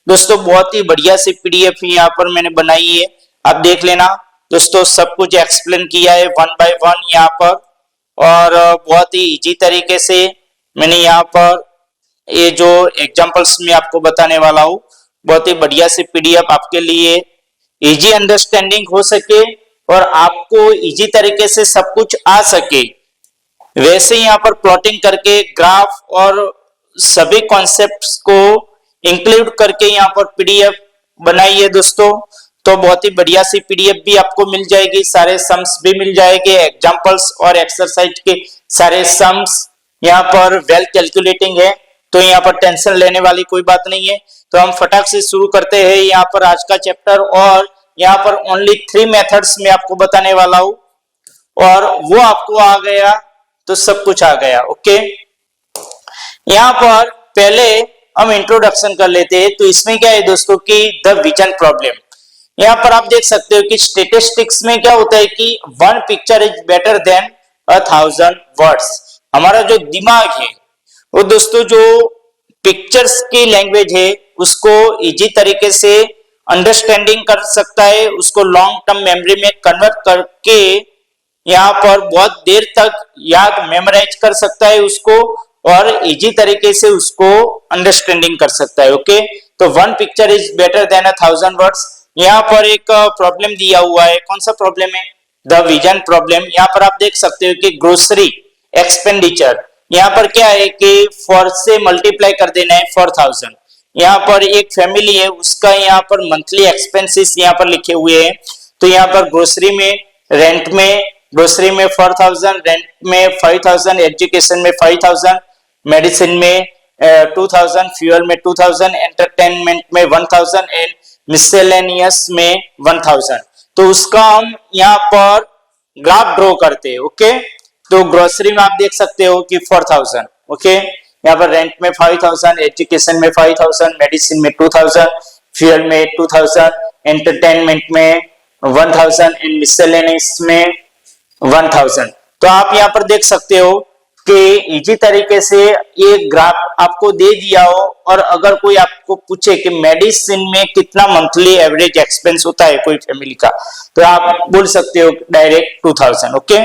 दोस्तों बहुत ही बढ़िया सी पीडीएफ यहाँ पर मैंने बनाई है, आप देख लेना दोस्तों। सब कुछ एक्सप्लेन किया है वन बाय वन यहाँ पर, और बहुत ही इजी तरीके से मैंने यहाँ पर ये जो एग्जांपल्स में आपको बताने वाला हूँ, बहुत ही बढ़िया सी पीडीएफ आपके लिए इजी अंडरस्टैंडिंग हो सके और आपको इजी तरीके से सब कुछ आ सके, वैसे यहाँ पर प्लॉटिंग करके ग्राफ और सभी कॉन्सेप्ट्स को इंक्लूड करके यहाँ पर पीडीएफ बनाई है दोस्तों। तो बहुत ही बढ़िया सी पीडीएफ भी आपको मिल जाएगी, सारे सम्स भी मिल जाएंगे, एग्जांपल्स और एक्सरसाइज के सारे सम्स यहाँ पर वेल कैलकुलेटिंग है, तो यहाँ पर टेंशन लेने वाली कोई बात नहीं है। तो हम फटाक से शुरू करते हैं यहाँ पर आज का चैप्टर, और यहाँ पर ओनली 3 मेथड्स में आपको बताने वाला हूँ, और वो आपको आ गया तो सब कुछ आ गया। ओके, यहाँ पर पहले हम इंट्रोडक्शन कर लेते हैं। तो इसमें क्या है दोस्तों कि द विजन प्रॉब्लम, यहाँ पर आप देख सकते हो कि स्टेटिस्टिक्स में क्या होता है कि 1 picture is better than 1000 words. हमारा जो दिमाग है वो दोस्तों जो पिक्चर्स की लैंग्वेज है उसको इजी तरीके से अंडरस्टैंडिंग कर सकता है, उसको लॉन्ग टर्म मेमोरी में कन्वर्ट करके यहाँ पर बहुत देर तक याद मेमोराइज कर सकता है उसको, और इजी तरीके से उसको अंडरस्टैंडिंग कर सकता है। ओके, तो 1 picture is better than 1000 words. यहाँ पर एक प्रॉब्लम दिया हुआ है, कौन सा प्रॉब्लम है? The vision problem. यहाँ पर आप देख सकते हो कि ग्रोसरी एक्सपेंडिचर, यहाँ पर क्या है कि 4 से मल्टीप्लाई कर देना है 4000। यहाँ पर एक फैमिली है, उसका यहाँ पर मंथली एक्सपेंसेस यहाँ पर लिखे हुए हैं। तो यहाँ पर ग्रोसरी में, रेंट में, ग्रोसरी में 4000, रेंट में 5000, एजुकेशन में 5000, मेडिसिन में 2000, फ्यूल में 2000, एंटरटेनमेंट में 1000 एंड मिसलेनियस में 1000। तो उसका हम यहाँ पर ग्राफ ड्रॉ करते हैं। ओके, तो ग्रोसरी में आप देख सकते हो कि 4000, ओके, यहाँ पर रेंट में 5000, एजुकेशन में 5000, मेडिसिन में 2000, फ्यूल में 2000, एंटरटेनमेंट में 1000 एंड मिसलेनियस में 1000। तो आप यहाँ पर देख सकते हो कि इजी तरीके से ये ग्राफ आपको दे दिया हो, और अगर कोई आपको पूछे कि मेडिसिन में कितना मंथली एवरेज एक्सपेंस होता है कोई फैमिली का, तो आप बोल सकते हो डायरेक्ट 2000। ओके,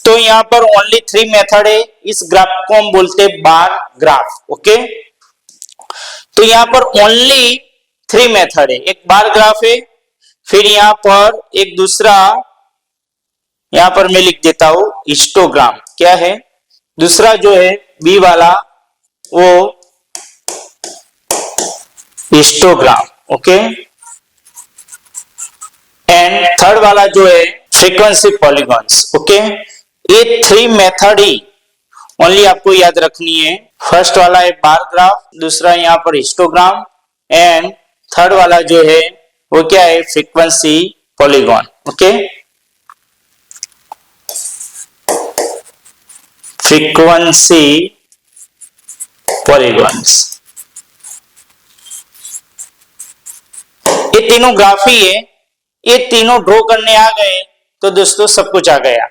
तो यहाँ पर ओनली 3 मेथड है, इस ग्राफ को हम बोलते हैं बार ग्राफ। ओके, तो यहाँ पर ओनली 3 मेथड है, एक बार ग्राफ है, फिर यहाँ पर एक दूसरा यहाँ पर मैं लिख देता हूं हिस्टोग्राम, क्या है दूसरा जो है बी वाला वो हिस्टोग्राम। ओके, एंड थर्ड वाला जो है फ्रीक्वेंसी पॉलीगॉन्स। ओके, ये 3 मेथड ही ओनली आपको याद रखनी है। फर्स्ट वाला है बार ग्राफ, दूसरा यहाँ पर हिस्टोग्राम, एंड थर्ड वाला जो है वो क्या है frequency polygon. Okay, frequency polygons, ये तीनों ग्राफ ही है, ये तीनों ड्रॉ करने आ गए तो दोस्तों सब कुछ आ गया।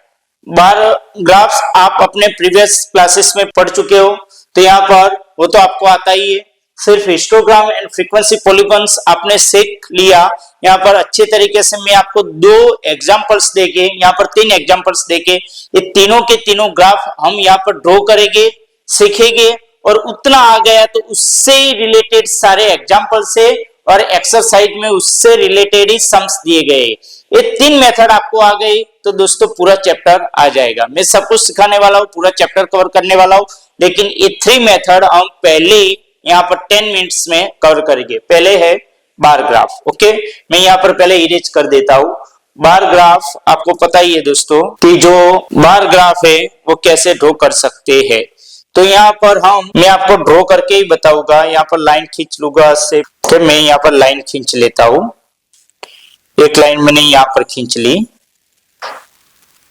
बार ग्राफ्स आप अपने प्रीवियस क्लासेस में पढ़ चुके हो, तो यहाँ पर वो तो आपको आता ही है। सिर्फ हिस्टोग्राम एंड फ्रीक्वेंसी पॉलीगॉन्स आपने सीख लिया। यहाँ पर अच्छे तरीके से मैं आपको 2 एग्जांपल्स देके, यहाँ पर 3 एग्जांपल्स देके, ये तीनों के तीनों ग्राफ हम यहाँ पर ड्रॉ करेंगे, सीखेंगे, और उतना आ गया तो उससे रिलेटेड सारे एग्जांपल से और एक्सरसाइज में उससे रिलेटेड ही सम्स दिए गए। ये 3 मेथड आपको आ गई तो दोस्तों पूरा चैप्टर आ जाएगा। मैं सब कुछ सिखाने वाला हूँ, पूरा चैप्टर कवर करने वाला हूँ, लेकिन ये 3 मेथड हम पहले यहाँ पर 10 मिनट्स में कवर करेंगे। पहले है बार ग्राफ। ओके, मैं यहाँ पर पहले इरेज कर देता हूँ। बार ग्राफ आपको पता ही है दोस्तों कि जो बार ग्राफ है वो कैसे ड्रॉ कर सकते हैं। तो यहाँ पर मैं आपको ड्रॉ करके ही बताऊंगा। यहाँ पर लाइन खींच लूंगा से, तो मैं यहाँ पर लाइन खींच लेता हूँ। एक लाइन मैंने यहाँ पर खींच ली।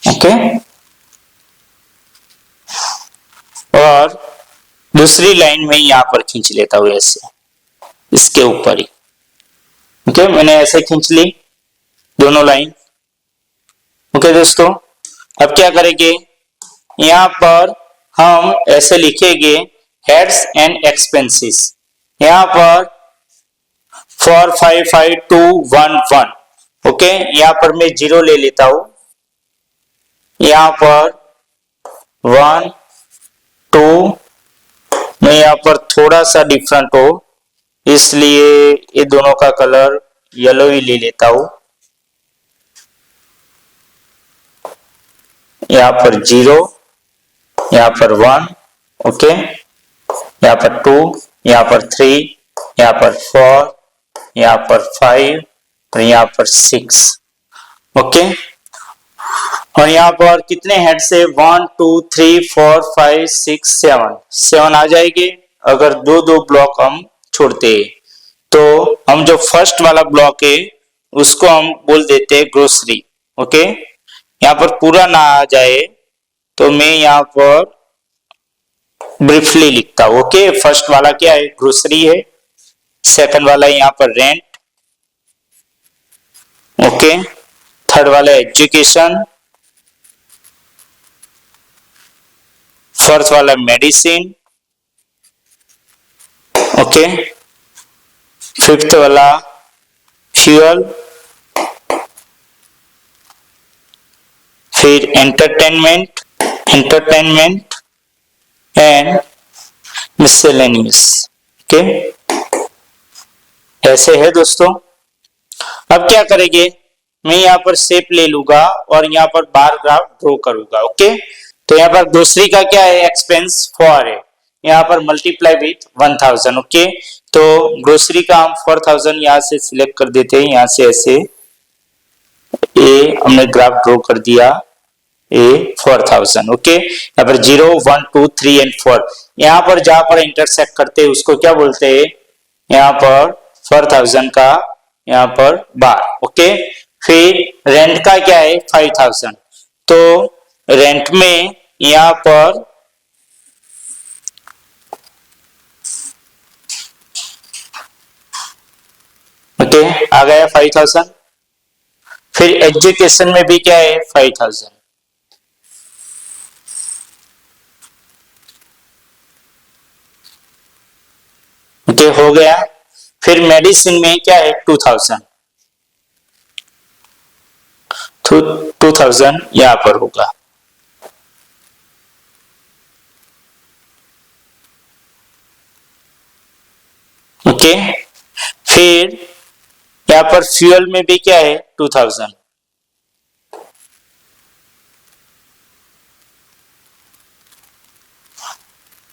ओके, और दूसरी लाइन में यहाँ पर खींच लेता हूँ ऐसे, इसके ऊपर ही। ओके, मैंने ऐसे खींच ली दोनों लाइन। ओके दोस्तों, अब क्या करेंगे, यहाँ पर हम ऐसे लिखेंगे हेड्स एंड एक्सपेंसेस। यहाँ पर 455211। ओके, यहाँ पर मैं 0 ले लेता हूं, यहाँ पर 1 2, मैं यहाँ पर थोड़ा सा डिफरेंट हो इसलिए ये दोनों का कलर येलो ही ले लेता हूं। यहाँ पर 0, यहाँ पर 1, ओके, यहाँ पर 2, यहाँ पर 3, यहाँ पर 4, यहाँ पर 5 और यहाँ पर 6। ओके, और यहाँ पर कितने हेड से 1 2 3 4 5 6 7 आ जाएंगे अगर दो दो ब्लॉक हम छोड़ते हैं। तो हम जो फर्स्ट वाला ब्लॉक है उसको हम बोल देते हैं ग्रोसरी। ओके, यहाँ पर पूरा ना आ जाए तो मैं यहाँ पर ब्रीफली लिखता हूं। ओके, फर्स्ट वाला क्या है, ग्रोसरी है। सेकंड वाला यहाँ पर रेंट, ओके, थर्ड वाला एजुकेशन, फोर्थ वाला मेडिसिन, ओके, फिफ्थ वाला फ्यूल, फिर एंटरटेनमेंट एंड मिसलेनियस। ओके, ऐसे है दोस्तों। अब क्या करेंगे, मैं यहाँ पर शेप ले लूंगा और यहाँ पर बार ग्राफ ड्रॉ करूंगा। ओके, तो यहाँ पर ग्रोसरी का क्या है, एक्सपेंस 4 है, यहाँ पर मल्टीप्लाई विथ 1000। ओके, तो ग्रोसरी का हम 4000 यहाँ से सिलेक्ट कर देते हैं, यहाँ से ऐसे ये हमने ग्राफ ड्रॉ कर दिया, ए 4000। ओके, यहाँ पर 0 1 2 3 एंड 4, यहाँ पर जहां पर इंटरसेक्ट करते हैं उसको क्या बोलते हैं, यहाँ पर 4000 का यहाँ पर बार। ओके, फिर रेंट का क्या है 5000, तो रेंट में यहाँ पर ओके आ गया 5000। फिर एजुकेशन में भी क्या है 5000। ओके, हो गया। फिर मेडिसिन में क्या है 2000, 2000 यहां पर होगा। ओके, फिर यहां पर फ्यूल में भी क्या है 2000।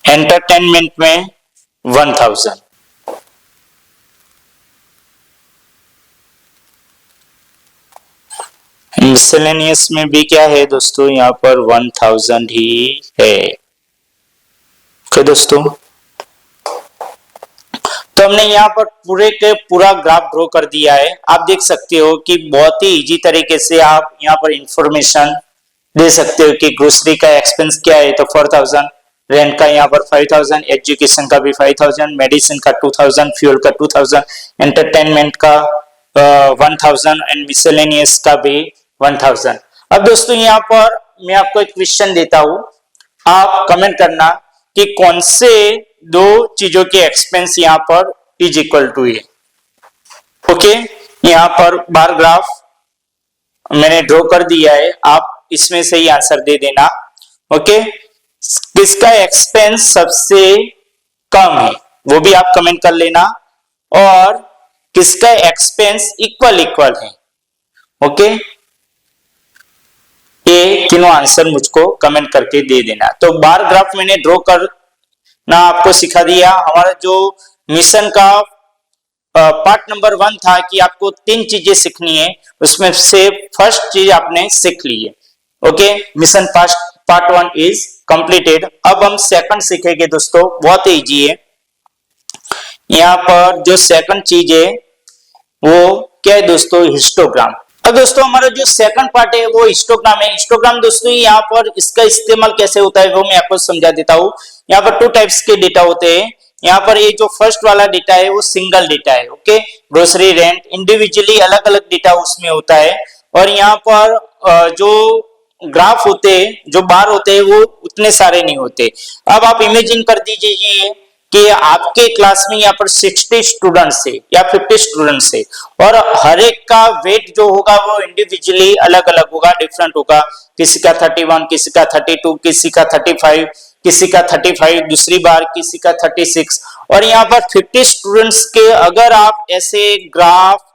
एंटरटेनमेंट में 1000। मिसलेनियस में भी क्या है दोस्तों, यहाँ पर 1000 ही है। ओके दोस्तों, तो हमने यहाँ पर पूरे के पूरा ग्राफ ड्रॉ कर दिया है। आप देख सकते हो कि बहुत ही इजी तरीके से आप यहाँ पर इंफॉर्मेशन दे सकते हो कि ग्रोसरी का एक्सपेंस क्या है, तो 4000, रेंट का यहाँ पर 5000, एजुकेशन का भी 5000, मेडिसिन का 2000, फ्यूल का 2000, एंटरटेनमेंट का 1000 एंड मिसलेनियस का भी 1000। अब दोस्तों यहाँ पर मैं आपको एक क्वेश्चन देता हूं, आप कमेंट करना कि कौन से दो चीजों के एक्सपेंस यहाँ पर इज इक्वल टू है। ओके, यहाँ पर बार ग्राफ मैंने ड्रॉ कर दिया है, आप इसमें से ही आंसर दे देना। ओके, किसका एक्सपेंस सबसे कम है वो भी आप कमेंट कर लेना, और किसका एक्सपेंस इक्वल है। ओके, ये तीनों आंसर मुझको कमेंट करके दे देना। तो बार ग्राफ मैंने ड्रॉ करना आपको सिखा दिया। हमारा जो मिशन का पार्ट नंबर 1 था कि आपको 3 चीजें सीखनी है, उसमें से फर्स्ट चीज आपने सीख ली है। Okay, mission part 1 is completed. अब हम सेकंड सीखेंगे दोस्तों, बहुत ही इजी है। यहाँ पर जो सेकंड चीज है वो क्या है दोस्तों, हिस्टोग्राम। अब दोस्तों हमारा जो सेकंड पार्ट है वो हिस्टोग्राम है। हिस्टोग्राम दोस्तों यहाँ पर इसका इस्तेमाल कैसे होता है वो मैं आपको समझा देता हूँ। यहाँ पर 2 टाइप्स के डेटा होते हैं। यहाँ पर ये जो फर्स्ट वाला डेटा है वो सिंगल डेटा है। ओके, ग्रोसरी, रेंट, इंडिविजुअली अलग अलग डेटा उसमें होता है। और यहाँ पर जो ग्राफ होते हैं, जो बार होते हैं वो उतने सारे नहीं होते। अब आप इमेजिन कर दीजिए कि आपके क्लास में यहाँ पर 60 स्टूडेंट्स है या 50 स्टूडेंट्स है और हर एक का वेट जो होगा वो इंडिविजुअली अलग अलग होगा, डिफरेंट होगा। किसी का 31, किसी का 32, किसी का 35, किसी का 35, दूसरी बार किसी का 36। और यहाँ पर 50 स्टूडेंट्स के अगर आप ऐसे ग्राफ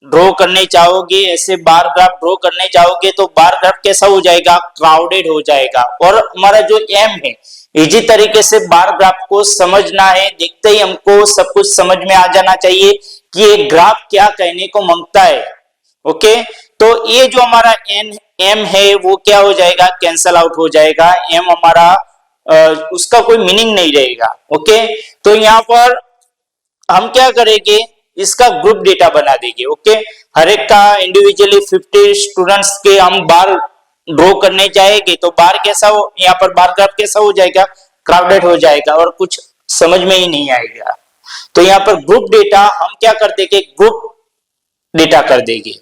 ड्रॉ करने चाहोगे, ऐसे बार ग्राफ ड्रॉ करने चाहोगे तो बार ग्राफ कैसा हो जाएगा, क्राउडेड हो जाएगा। और हमारा जो एम है इजी तरीके से बार ग्राफ को समझना है, देखते ही हमको सब कुछ समझ में आ जाना चाहिए कि ये ग्राफ क्या कहने को मांगता है। ओके, तो ये जो हमारा एम है वो क्या हो जाएगा, कैंसल आउट हो जाएगा। एम हमारा उसका कोई मीनिंग नहीं रहेगा। ओके, तो यहाँ पर हम क्या करेंगे, इसका ग्रुप डेटा बना देंगे। ओके, हर एक का इंडिविजुअली 50 स्टूडेंट्स के हम बार ड्रॉ करने जाएंगे तो बार कैसा हो, यहाँ पर बार ग्राफ कैसा हो जाएगा, क्राउडेड हो जाएगा और कुछ समझ में ही नहीं आएगा। तो यहाँ पर ग्रुप डेटा हम क्या कर देंगे, ग्रुप डेटा कर देंगे।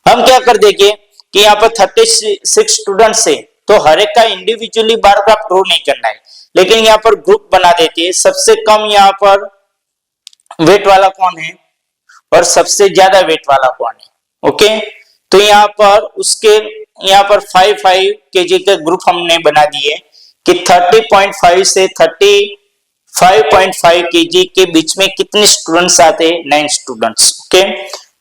हम क्या कर देंगे कि यहाँ पर 36 स्टूडेंट्स है तो हर एक का इंडिविजुअली बार ग्राफ ड्रॉ नहीं करना है, लेकिन यहाँ पर ग्रुप बना देते हैं। सबसे कम यहाँ पर वेट वाला कौन है और सबसे ज्यादा वेट वाला कौन है। ओके, तो यहाँ पर उसके यहाँ पर 5 केजी के ग्रुप हमने बना दिए कि 30.5 से 35.5 केजी के बीच में कितने स्टूडेंट्स आते हैं, 9 स्टूडेंट्स। ओके,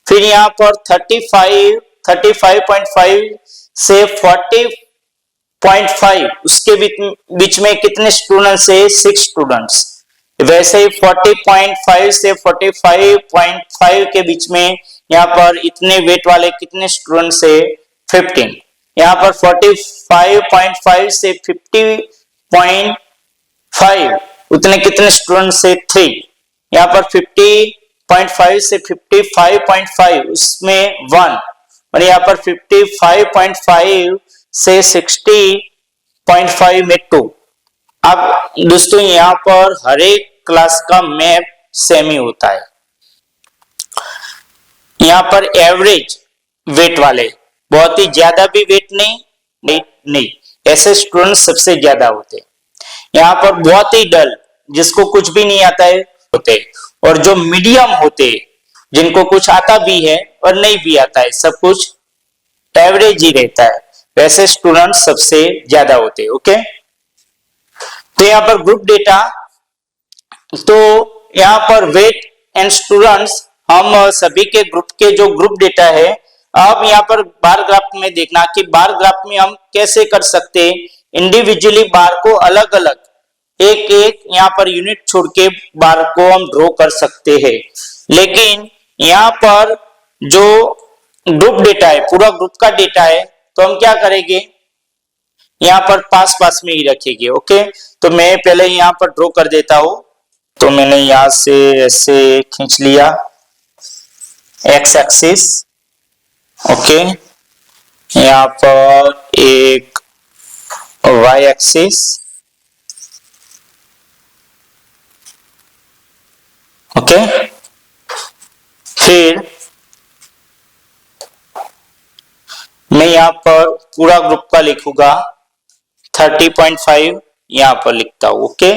फिर यहाँ पर 35.5 से 40.5 उसके बीच में कितने स्टूडेंट्स है, 6 स्टूडेंट्स। वैसे ही 40.5 से 45.5 के बीच में यहाँ पर इतने वेट वाले कितने स्टूडेंट्स है, 15। यहाँ पर 45.5 से 50.5 उतने कितने स्टूडेंट्स है, 3। यहाँ पर 50.5 से 55.5 उसमें 1 और यहाँ पर 55.5 से 60.5 में 2। अब दोस्तों यहाँ पर हर एक क्लास का मैप सेम ही होता है। यहाँ पर एवरेज वेट वाले, बहुत ही ज्यादा भी वेट नहीं, ऐसे स्टूडेंट सबसे ज्यादा होते हैं। यहाँ पर बहुत ही डल, जिसको कुछ भी नहीं आता है होते, और जो मीडियम होते जिनको कुछ आता भी है और नहीं भी आता है, सब कुछ एवरेज ही रहता है, वैसे स्टूडेंट सबसे ज्यादा होते। ओके, तो यहाँ पर ग्रुप डेटा, तो यहाँ पर वेट एंड स्टूडेंट्स हम सभी के ग्रुप के जो ग्रुप डेटा है। अब यहाँ पर बार ग्राफ में देखना कि बार ग्राफ में हम कैसे कर सकते हैं, इंडिविजुअली बार को अलग अलग एक एक यहाँ पर यूनिट छोड़ के बार को हम ड्रॉ कर सकते हैं। लेकिन यहाँ पर जो ग्रुप डेटा है, पूरा ग्रुप का डेटा है, तो हम क्या करेंगे, यहाँ पर पास पास में ही रखेंगे। ओके, तो मैं पहले यहाँ पर ड्रॉ कर देता हूं। तो मैंने यहाँ से ऐसे खींच लिया एक्स एक्सिस। ओके, यहाँ पर एक वाई एक्सिस। ओके, फिर मैं यहाँ पर पूरा ग्रुप का लिखूंगा 30.5 यहाँ पर लिखता हूं। ओके,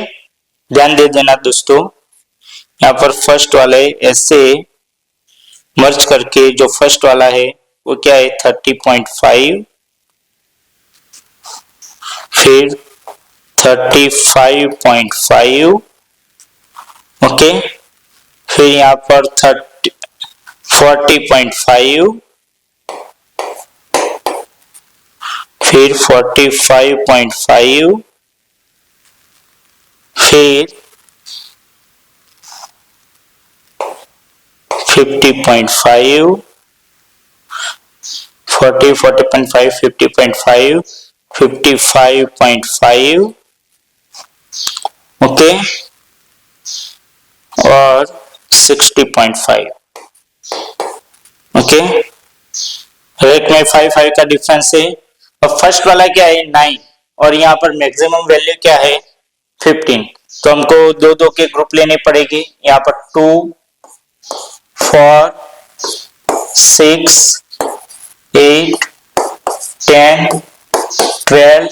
ध्यान दे देना दोस्तों, यहाँ पर फर्स्ट वाले ऐसे मर्ज करके जो फर्स्ट वाला है वो क्या है, 30.5, फिर 35.5। ओके, फिर यहाँ पर 40.5, फिर 45.5, फिर 50.5, 40, 40.5, 50.5, 55.5। ओके, और 60.5। ओके, रेट में 5 का डिफरेंस है। और फर्स्ट वाला क्या है, 9, और यहाँ पर मैक्सिमम वैल्यू क्या है, 15। तो हमको दो दो के ग्रुप लेने पड़ेंगे। यहाँ पर 2, 4, 6, 8, 10, 12,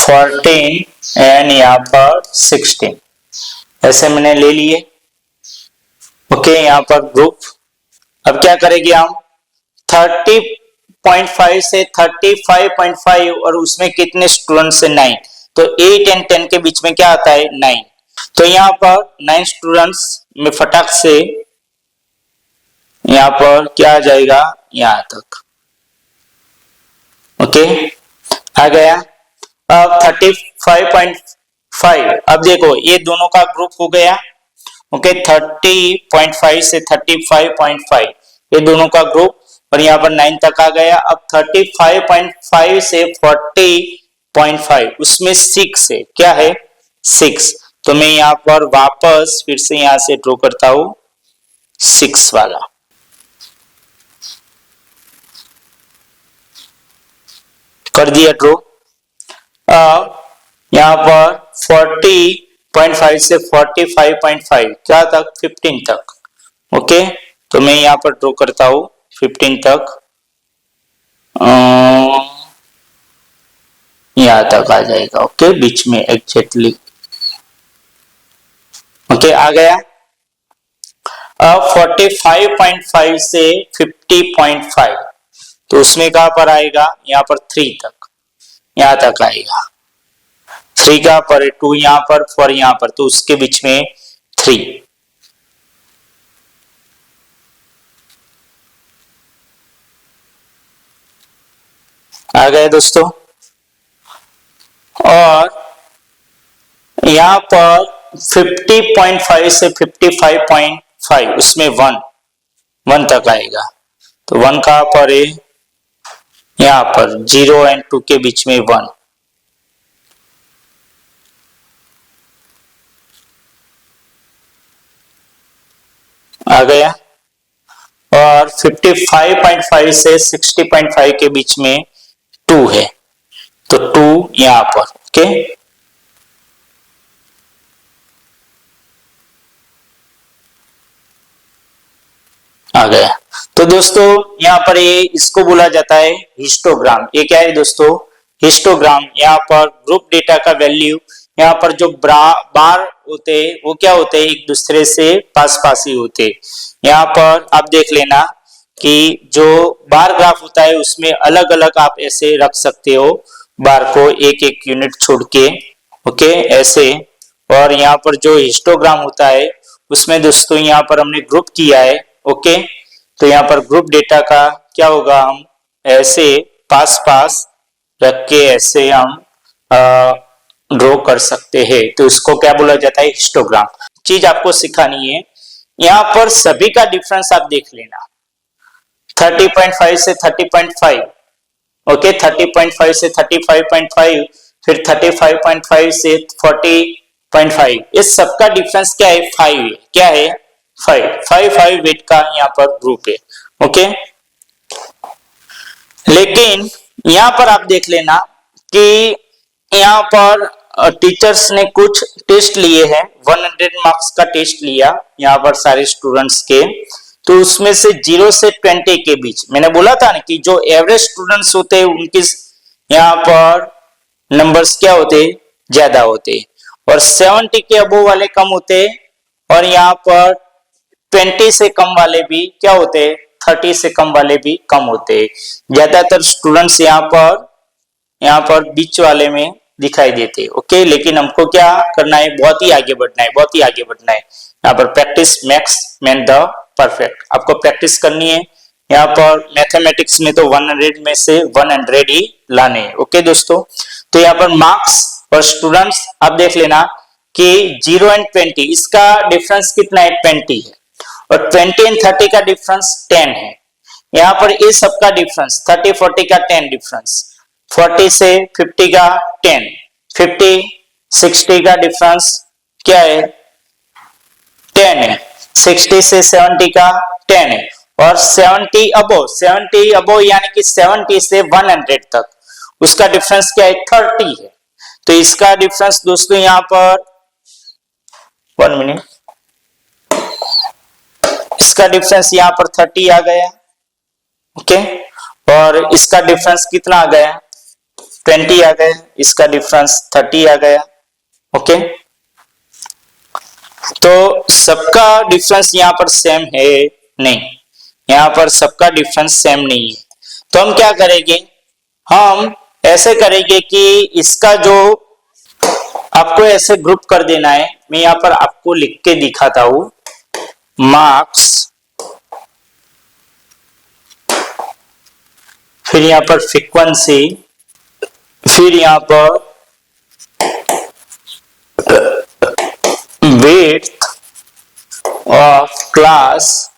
14 एंड यहाँ पर 16 ऐसे मैंने ले लिए। ओके, यहाँ पर ग्रुप। अब क्या करेंगे हम, 30.5 से 35.5 और उसमें कितने स्टूडेंट्स है 9, तो 8 एंड 10 के बीच में क्या आता है 9। तो यहाँ पर 9 स्टूडेंट्स में फटाक से यहाँ पर क्या आ जाएगा यहाँ तक। ओके, आ गया। अब 35.5, अब देखो ये दोनों का ग्रुप हो गया। ओके, 30.5 से 35.5 ये दोनों का ग्रुप, और यहाँ पर 9 तक आ गया। अब 35.5 से 40.5 उसमें 6 है, क्या है 6। तो मैं यहाँ पर वापस फिर से यहाँ से ड्रॉ करता हूं 6 वाला। कर दिया ड्रॉ। यहाँ पर 40.5 से 45.5 क्या तक 15 तक। ओके, तो मैं यहाँ पर ड्रॉ करता हूं 15 तक, यहाँ तक आ जाएगा। ओके, बीच में एग्जैक्टली। ओके, आ गया। अब 45.5 से 50.5 तो उसमें कहां पर आएगा, यहाँ पर 3 तक, यहाँ तक आएगा। 3 कहां पर है, 2 यहाँ पर, 4 यहाँ पर, तो उसके बीच में 3। आ गए दोस्तों। और यहाँ पर 50.5 से 55.5 उसमें 1 तक आएगा। तो 1 कहां पर है, यहाँ पर 0 एंड 2 के बीच में 1। आ गया। और 55.5 से 60.5 के बीच में 2 है, तो 2 यहाँ पर। ओके, आ गया। तो दोस्तों यहाँ पर ये इसको बोला जाता है हिस्टोग्राम। ये क्या है दोस्तों, हिस्टोग्राम। यहाँ पर ग्रुप डेटा का वैल्यू, यहाँ पर जो बार होते हैं वो क्या होते हैं, एक दूसरे से पास पास ही होते। यहाँ पर आप देख लेना कि जो बार ग्राफ होता है उसमें अलग अलग आप ऐसे रख सकते हो बार को, एक एक यूनिट छोड़ के। ओके, ऐसे। और यहाँ पर जो हिस्टोग्राम होता है उसमें दोस्तों यहाँ पर हमने ग्रुप किया है। ओके, तो यहाँ पर ग्रुप डेटा का क्या होगा, हम ऐसे पास पास रख के ऐसे हम ड्रॉ कर सकते हैं। तो इसको क्या बोला जाता है, हिस्टोग्राम। चीज आपको सिखानी है, यहाँ पर सभी का डिफरेंस आप देख लेना। 30.5 से 30.5, ओके, 30.5 से 35.5, फिर 35.5 से 40.5, इस सबका डिफरेंस क्या है 5 है। क्या है 5 वेट का यहाँ पर ग्रुप है। ओके, लेकिन यहाँ पर आप देख लेना कि यहाँ पर टीचर्स ने कुछ टेस्ट लिए हैं, 100 मार्क्स का टेस्ट लिया यहाँ पर सारे स्टूडेंट्स के। तो उसमें से 0 से 20 के बीच, मैंने बोला था ना कि जो एवरेज स्टूडेंट्स होते हैं उनके यहाँ पर नंबर्स क्या होते, ज्यादा होते, और 70 के अबोव वाले कम होते, और यहाँ पर 20 से कम वाले भी क्या होते, 30 से कम वाले भी कम होते। ज्यादातर स्टूडेंट्स यहाँ पर बीच वाले में दिखाई देते। ओके, लेकिन हमको क्या करना है, बहुत ही आगे बढ़ना है, बहुत ही आगे बढ़ना है। यहाँ पर practice makes man the perfect, आपको प्रैक्टिस करनी है। यहाँ पर मैथमेटिक्स में तो 100 में से 100 ही लाने हैं। ओके दोस्तों, तो यहाँ पर मार्क्स और स्टूडेंट्स आप देख लेना कि 0 एंड 20 इसका डिफरेंस कितना है, 20 है, और 20 एंड 30 का डिफरेंस 10 है। यहाँ पर इस सबका डिफरेंस 30-40 का 10 डिफरेंस, 40 से 50 का 10, 50-60 का डिफरेंस क्या है 10 है, 60 से 70 का 10 है, और 70 अबो यानी कि 70 से 100 तक उसका डिफरेंस क्या है 30 है। तो इसका डिफरेंस दोस्तों यहाँ पर 1 मिनट, इसका डिफरेंस यहाँ पर 30 आ गया। ओके, और इसका डिफरेंस कितना आ गया 20 आ गया, इसका डिफरेंस 30 आ गया। ओके, तो सबका डिफरेंस यहाँ पर सेम है नहीं, यहाँ पर सबका डिफरेंस सेम नहीं है। तो हम क्या करेंगे, हम ऐसे करेंगे कि इसका जो आपको ऐसे ग्रुप कर देना है, मैं यहाँ पर आपको लिख के दिखाता हूं, मार्क्स, फिर यहाँ पर फ्रीक्वेंसी, फिर यहाँ पर width of class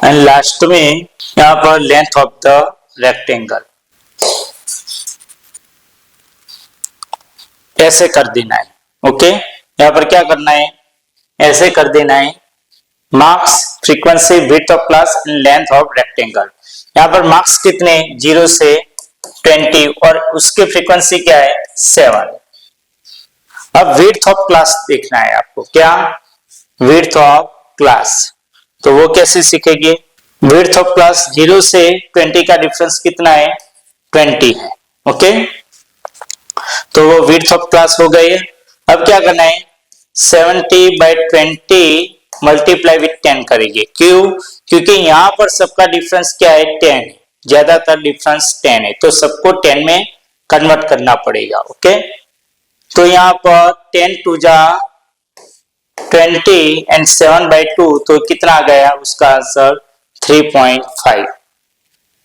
and last में यहाँ पर लेंथ ऑफ द रेक्टेंगल, ऐसे कर देना है। ओके, यहाँ पर क्या करना है, ऐसे कर देना है, marks, frequency, width of class and length of rectangle. यहाँ पर मार्क्स कितने, 0 से 20 और उसकी फ्रीक्वेंसी क्या है, 7। अब विड्थ ऑफ क्लास देखना है आपको, क्या, विड्थ ऑफ क्लास, तो वो कैसे सीखेंगे, विड्थ ऑफ क्लास 0 से 20 का डिफरेंस कितना है, 20 है। ओके, तो वो विड्थ ऑफ क्लास हो गई है। अब क्या करना है, 70/20 मल्टीप्लाई विथ 10 करेंगे, क्यों, क्योंकि यहाँ पर सबका डिफरेंस क्या है, 10 है, ज्यादातर डिफरेंस 10 है, तो सबको 10 में कन्वर्ट करना पड़ेगा। ओके, तो यहाँ पर 10 टू जा 20 एंड 7/2, तो कितना आ गया उसका आंसर, 3.5।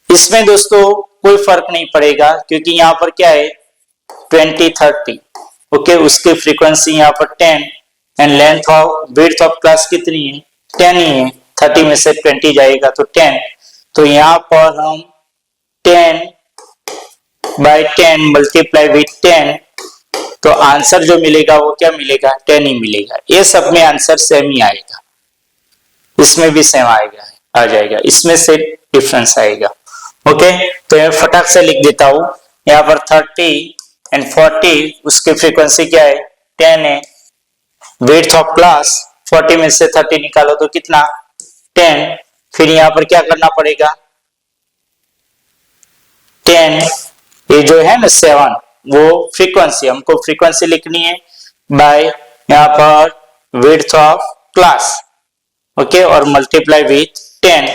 इसमें दोस्तों कोई फर्क नहीं पड़ेगा, क्योंकि यहाँ पर क्या है, 20, 30। ओके, उसकी फ्रीक्वेंसी यहाँ पर 10 and length of, width of class कितनी है, 10 ही है, 30 में से 20 जाएगा तो 10, तो यहाँ पर हम 10/10 मल्टीप्लाई विथ 10, तो आंसर जो मिलेगा वो क्या मिलेगा, 10 ही मिलेगा। ये सब में आंसर सेम ही आएगा, इसमें भी सेम आएगा, आ जाएगा, इसमें से डिफरेंस आएगा। ओके, तो मैं फटाक से लिख देता हूं, यहाँ पर 30 एंड 40, उसकी फ्रीक्वेंसी क्या है, 10 है, विड्थ ऑफ क्लास 40 में से 30 निकालो तो कितना, 10, फिर यहाँ पर क्या करना पड़ेगा, 10, ये जो है ना 7, वो फ्रीक्वेंसी, हमको फ्रीक्वेंसी लिखनी है बाय यहाँ पर विड्थ ऑफ क्लास। ओके, और मल्टीप्लाई विथ 10,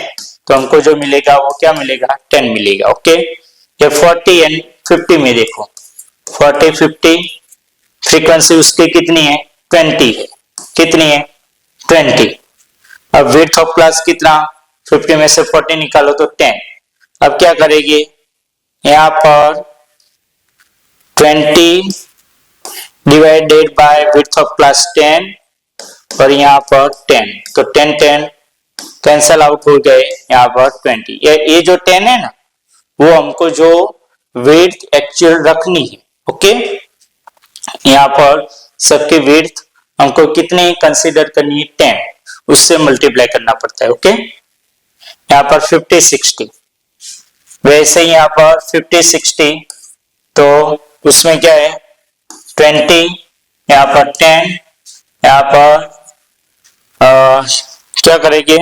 तो हमको जो मिलेगा वो क्या मिलेगा, 10 मिलेगा। ओके, ये 40 एंड 50 में देखो, 40, 50, फ्रीक्वेंसी उसकी कितनी है, 20 है, कितनी है, 20। अब विड्थ ऑफ क्लास कितना, 50 में से 40 निकालो तो 10। अब क्या करेंगे, यहाँ पर 20 divided by width of class 10 और यहाँ पर 10, तो 10 10 कैंसल आउट हो गए, यहाँ पर 20। ये जो 10 है ना, वो हमको जो विड्थ एक्चुअल रखनी है। ओके, यहाँ पर सबकी विड्थ हमको कितनी कंसीडर करनी है, 10, उससे मल्टीप्लाई करना पड़ता है। ओके, यहाँ पर 50 60, वैसे ही यहाँ पर 50 60, तो उसमें क्या है, 20, यहाँ पर 10, यहाँ पर क्या करेंगे,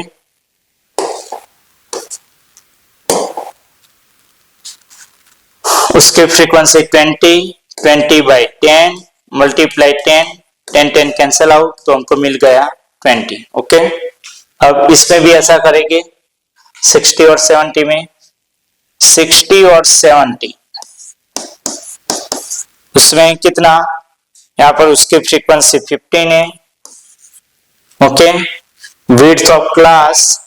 उसके फ्रीक्वेंसी 20/10 मल्टीप्लाई 10, 10 10 कैंसल आउट, तो हमको मिल गया 20। ओके, अब इसमें भी ऐसा करेंगे, 60 और 70 में, 60 और 70, उसमें कितना, यहाँ पर उसकी फ्रीक्वेंसी 15 है। ओके, विड्थ ऑफ क्लास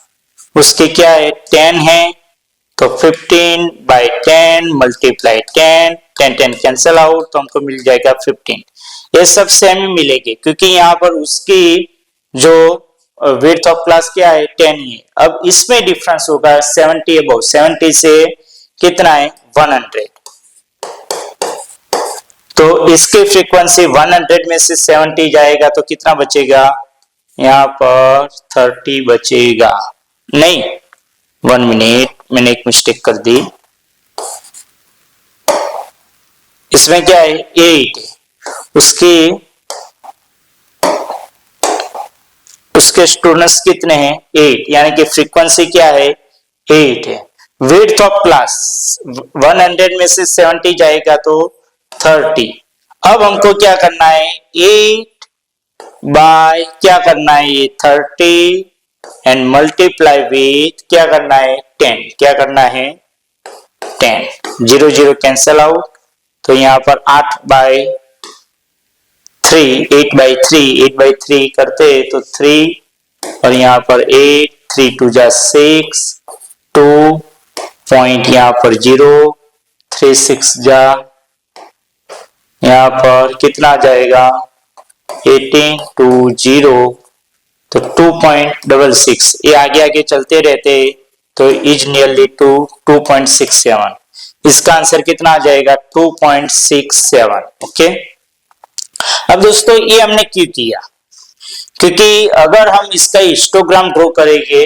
उसकी क्या है, 10 है, तो 15/10 मल्टीप्लाई 10, 10 10 कैंसल आउट, तो हमको मिल जाएगा 15। ये सब सेम ही मिलेगी, क्योंकि यहाँ पर उसकी जो विड्थ ऑफ क्लास क्या है, 10 ही है। अब इसमें डिफरेंस होगा 70 अबव, 70 से कितना है, 100, तो इसकी फ्रीक्वेंसी 100 में से 70 जाएगा तो कितना बचेगा, यहाँ पर 30 बचेगा। नहीं, 1 मिनट, मैंने एक मिस्टेक कर दी, इसमें क्या है, 8 उसके स्टूडेंट्स कितने हैं, 8, यानी कि फ्रीक्वेंसी क्या है, 8 है, विड्थ ऑफ क्लास 100 में से 70 जाएगा तो 30। अब हमको क्या करना है, 8 बाय क्या करना है, ये 30 एंड मल्टीप्लाई विथ क्या करना है, 10। क्या करना है, 10। 0 0 कैंसल आउट, तो यहाँ पर 8 बाय 3, 8 बाय 3, 8 बाय 3 करते तो 3 और यहाँ पर 8, 3 2 जा 6, 2 पॉइंट यहाँ पर 0, 3 6 जा यहाँ पर कितना आ जाएगा 18 2 0, तो 2.66। ये आगे आगे चलते रहते तो इज नियरली टू 2.67। इसका आंसर कितना आ जाएगा 2.67। ओके, अब दोस्तों ये हमने क्यों किया, क्योंकि अगर हम इसका हिस्टोग्राम ड्रॉ करेंगे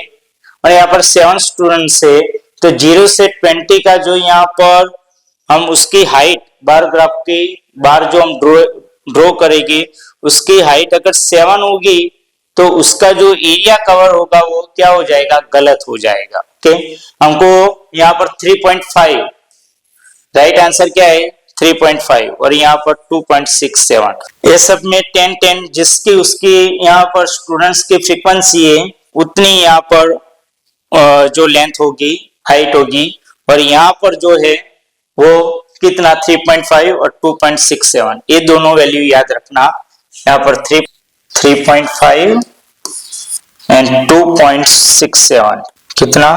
और यहाँ पर 7 स्टूडेंट्स है तो 0 से 20 का जो यहाँ पर हम उसकी हाइट बार ग्राफ की बार जो हम ड्रॉ करेंगे उसकी हाइट अगर 7 होगी तो उसका जो एरिया कवर होगा वो क्या हो जाएगा, गलत हो जाएगा। ओके, हमको यहाँ पर 3.5 राइट आंसर क्या है 3.5 और यहाँ पर 2.67। ये सब में 10 10 जिसकी उसकी यहाँ पर स्टूडेंट्स की फ्रीक्वेंसी है उतनी यहाँ पर जो लेंथ होगी हाइट होगी, और यहाँ पर जो है वो कितना 3.5 और 2.67। ये दोनों वैल्यू याद रखना, यहाँ पर 3.5 एंड 2.67 कितना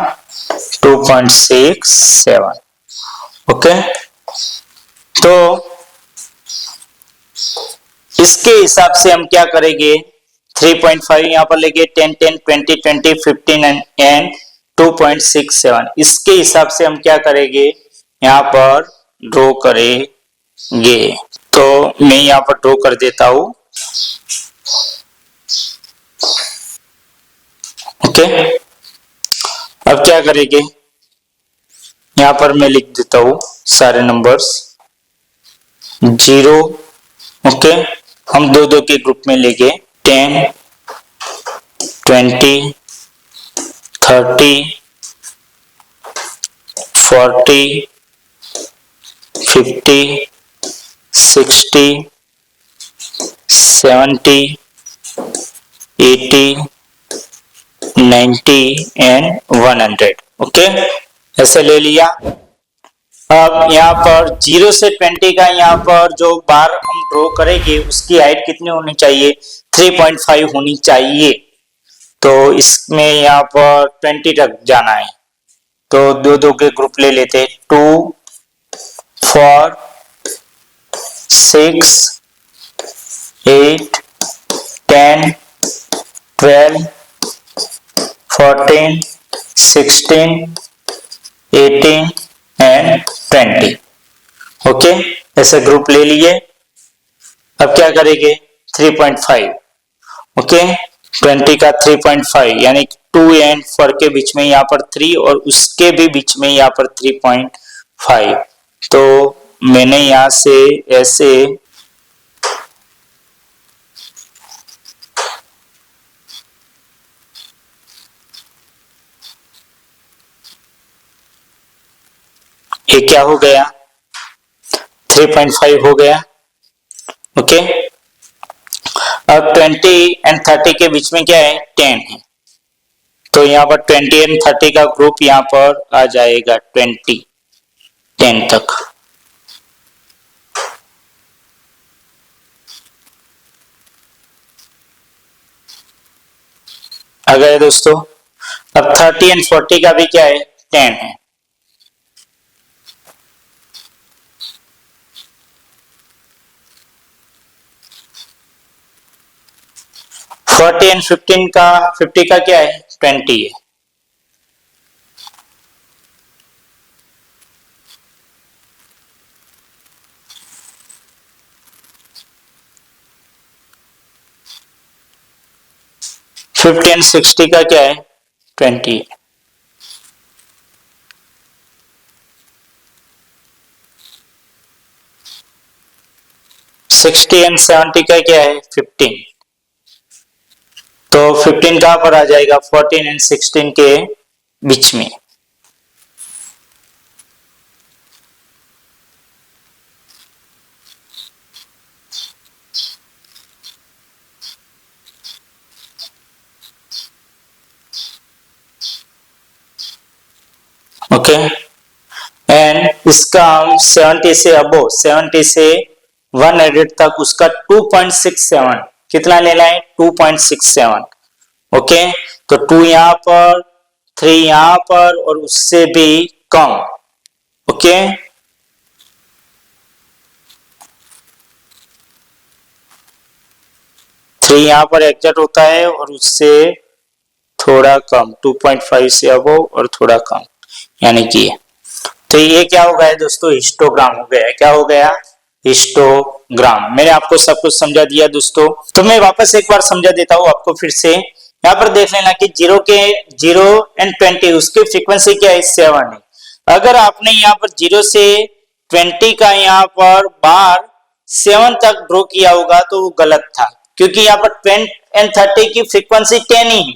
2.67। ओके, तो इसके हिसाब से हम क्या करेंगे 3.5 यहाँ पर लेके 10 10 20 20 15 एंड 2.67 इसके हिसाब से हम क्या करेंगे यहाँ पर ड्रॉ करेंगे। तो मैं यहाँ पर ड्रॉ कर देता हूं। ओके, अब क्या करेंगे यहाँ पर मैं लिख देता हूं सारे नंबर्स 0। ओके, हम दो दो के ग्रुप में लेंगे 10 20 30 40 50 60 70 80 90 एंड 100। ओके, ऐसे ले लिया। अब यहाँ पर 0 से 20 का यहाँ पर जो बार हम ड्रॉ करेंगे उसकी हाइट कितनी होनी चाहिए 3.5 होनी चाहिए। तो इसमें यहाँ पर 20 तक जाना है तो दो दो के ग्रुप ले लेते 2 4 6 8 10 12 14 16 18 एंड 20। ओके, ऐसे ग्रुप ले लिए। अब क्या करेंगे 3.5। ओके, 20 का 3.5 यानी 2 एंड 4 के बीच में यहाँ पर 3 और उसके भी बीच में यहाँ पर 3.5। तो मैंने यहाँ से ऐसे ये क्या हो गया 3.5 हो गया। ओके, अब 20 एंड 30 के बीच में क्या है 10 है तो यहाँ पर 20 एंड 30 का ग्रुप यहाँ पर आ जाएगा 20 10 तक। आ गए दोस्तों। अब 30 एंड 40 का भी क्या है 10 है। फोर्टी एंड 15 का 50 का क्या है 20 है। फिफ्टी एंड 60 का क्या है 20 है। सिक्सटी एंड 70 का क्या है 15। तो 15 कहां पर आ जाएगा 14 एंड 16 के बीच में। ओके। एंड इसका हम 70 से अबो 70 से 100 तक उसका 2.67 कितना लेना है 2.67। ओके, तो 2 यहां पर 3 यहां पर और उससे भी कम। ओके, थ्री यहां पर एग्जैक्ट होता है और उससे थोड़ा कम 2.5 से अबो और थोड़ा कम, यानी कि तो ये क्या हो गया दोस्तों हिस्टोग्राम हो गया। क्या हो गया हिस्टोग्राम। मैंने आपको सब कुछ समझा दिया दोस्तों, तो मैं वापस एक बार समझा देता हूं आपको फिर से। यहाँ पर देख लेना कि 0 एंड 20 उसकी फ्रीक्वेंसी क्या है 7 है। अगर आपने यहाँ पर 0 से 20 का यहाँ पर बार 7 तक ड्रॉ किया होगा तो वो गलत था, क्योंकि यहाँ पर 20 एंड 30 की फ्रीक्वेंसी 10 ही है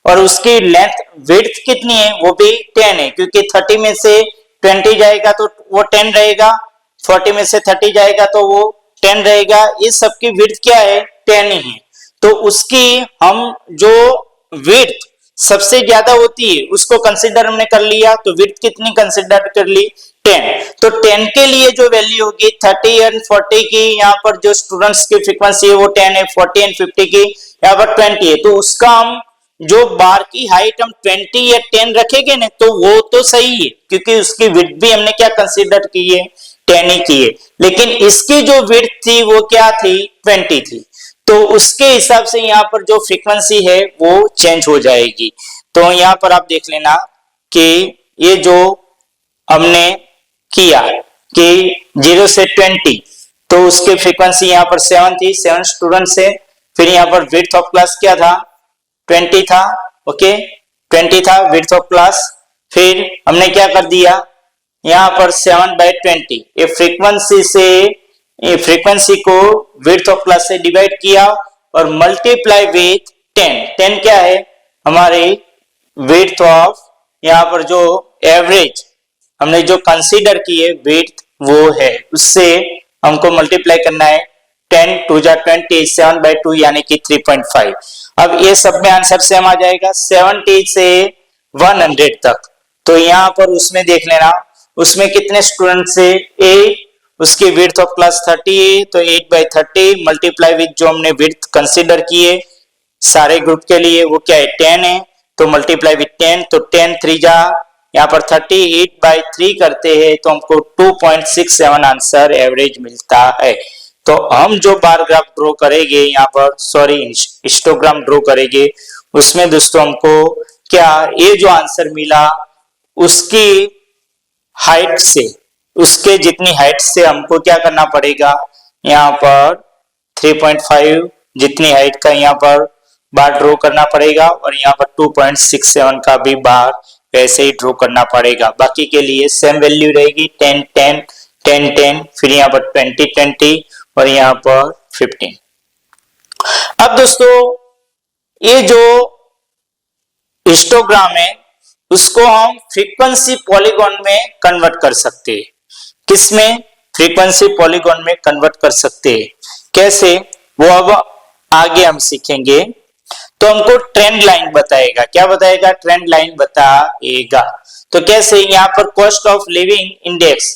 और उसकी लेंथ विड्थ कितनी है वो भी 10 है, क्योंकि 30 में से 20 जाएगा तो वो 10 रहेगा, 40 में से 30 जाएगा तो वो 10 रहेगा। इस सब की विड्थ क्या है 10 ही है। तो उसकी हम जो विड्थ सबसे ज्यादा होती है उसको कंसीडर हमने कर लिया, तो विड्थ कितनी कंसीडर कर ली 10। तो 10 के लिए जो वैल्यू होगी 30 एंड 40 की, यहाँ पर जो स्टूडेंट्स की फ्रीक्वेंसी है वो 10 है, 40 एंड 50 की यहाँ पर 20 है। तो उसका हम जो बार की हाइट हम 20 या 10 रखेंगे ना तो वो तो सही है, क्योंकि उसकी विड्थ भी हमने क्या कंसीडर की है 10 ही की है। लेकिन इसकी जो विड्थ थी वो क्या थी 20 थी, तो उसके हिसाब से यहाँ पर जो फ्रीक्वेंसी है वो चेंज हो जाएगी। तो यहाँ पर आप देख लेना कि ये जो हमने किया कि 0 से 20 तो उसकी फ्रीक्वेंसी यहाँ पर 7 थी, 7 स्टूडेंट से। फिर यहाँ पर विड्थ ऑफ क्लास क्या था 20 था। ओके, 20 था विड्थ ऑफ क्लास। फिर हमने क्या कर दिया यहाँ पर 7/20 ये फ्रीक्वेंसी से फ्रीक्वेंसी को विड्थ ऑफ क्लास से डिवाइड किया और मल्टीप्लाई विथ 10। 10 क्या है हमारे विड्थ ऑफ यहाँ पर जो एवरेज हमने जो कंसीडर की है विड्थ वो है, उससे हमको मल्टीप्लाई करना है 10 2 जा 20 7/2 यानी कि 3.5। अब ये सब में आंसर सेम आ जाएगा 70 से 100 तक। तो यहाँ पर उसमें देख लेना उसमें कितने स्टूडेंट से 8, उसकी विड्थ ऑफ क्लास 30 है तो 8/30 मल्टीप्लाई विथ जो हमने विड्थ कंसीडर किए सारे ग्रुप के लिए वो क्या है 10 है, तो मल्टीप्लाई विथ 10 तो 10 3 जा यहाँ पर 30 8/3 करते हैं तो हमको 2.67 आंसर एवरेज मिलता है। तो हम जो बार ग्राफ ड्रॉ करेंगे यहाँ पर हिस्टोग्राम ड्रॉ करेंगे उसमें दोस्तों हमको क्या ये जो आंसर मिला उसकी हाइट से उसके जितनी हाइट से हमको क्या करना पड़ेगा यहाँ पर 3.5 जितनी हाइट का यहाँ पर बार ड्रॉ करना पड़ेगा और यहाँ पर 2.67 का भी बार वैसे ही ड्रॉ करना पड़ेगा। बाकी के लिए सेम वैल्यू रहेगी 10 10 10 10 फिर यहाँ पर 20 20 और यहाँ पर 15। अब दोस्तों ये जो हिस्टोग्राम है उसको हम फ्रीक्वेंसी पॉलीगॉन में कन्वर्ट कर सकते हैं। किसमें फ्रीक्वेंसी पॉलीगॉन में कन्वर्ट कर सकते हैं, कैसे वो अब आगे हम सीखेंगे। तो हमको ट्रेंड लाइन बताएगा, क्या बताएगा ट्रेंड लाइन बताएगा। तो कैसे यहाँ पर कॉस्ट ऑफ लिविंग इंडेक्स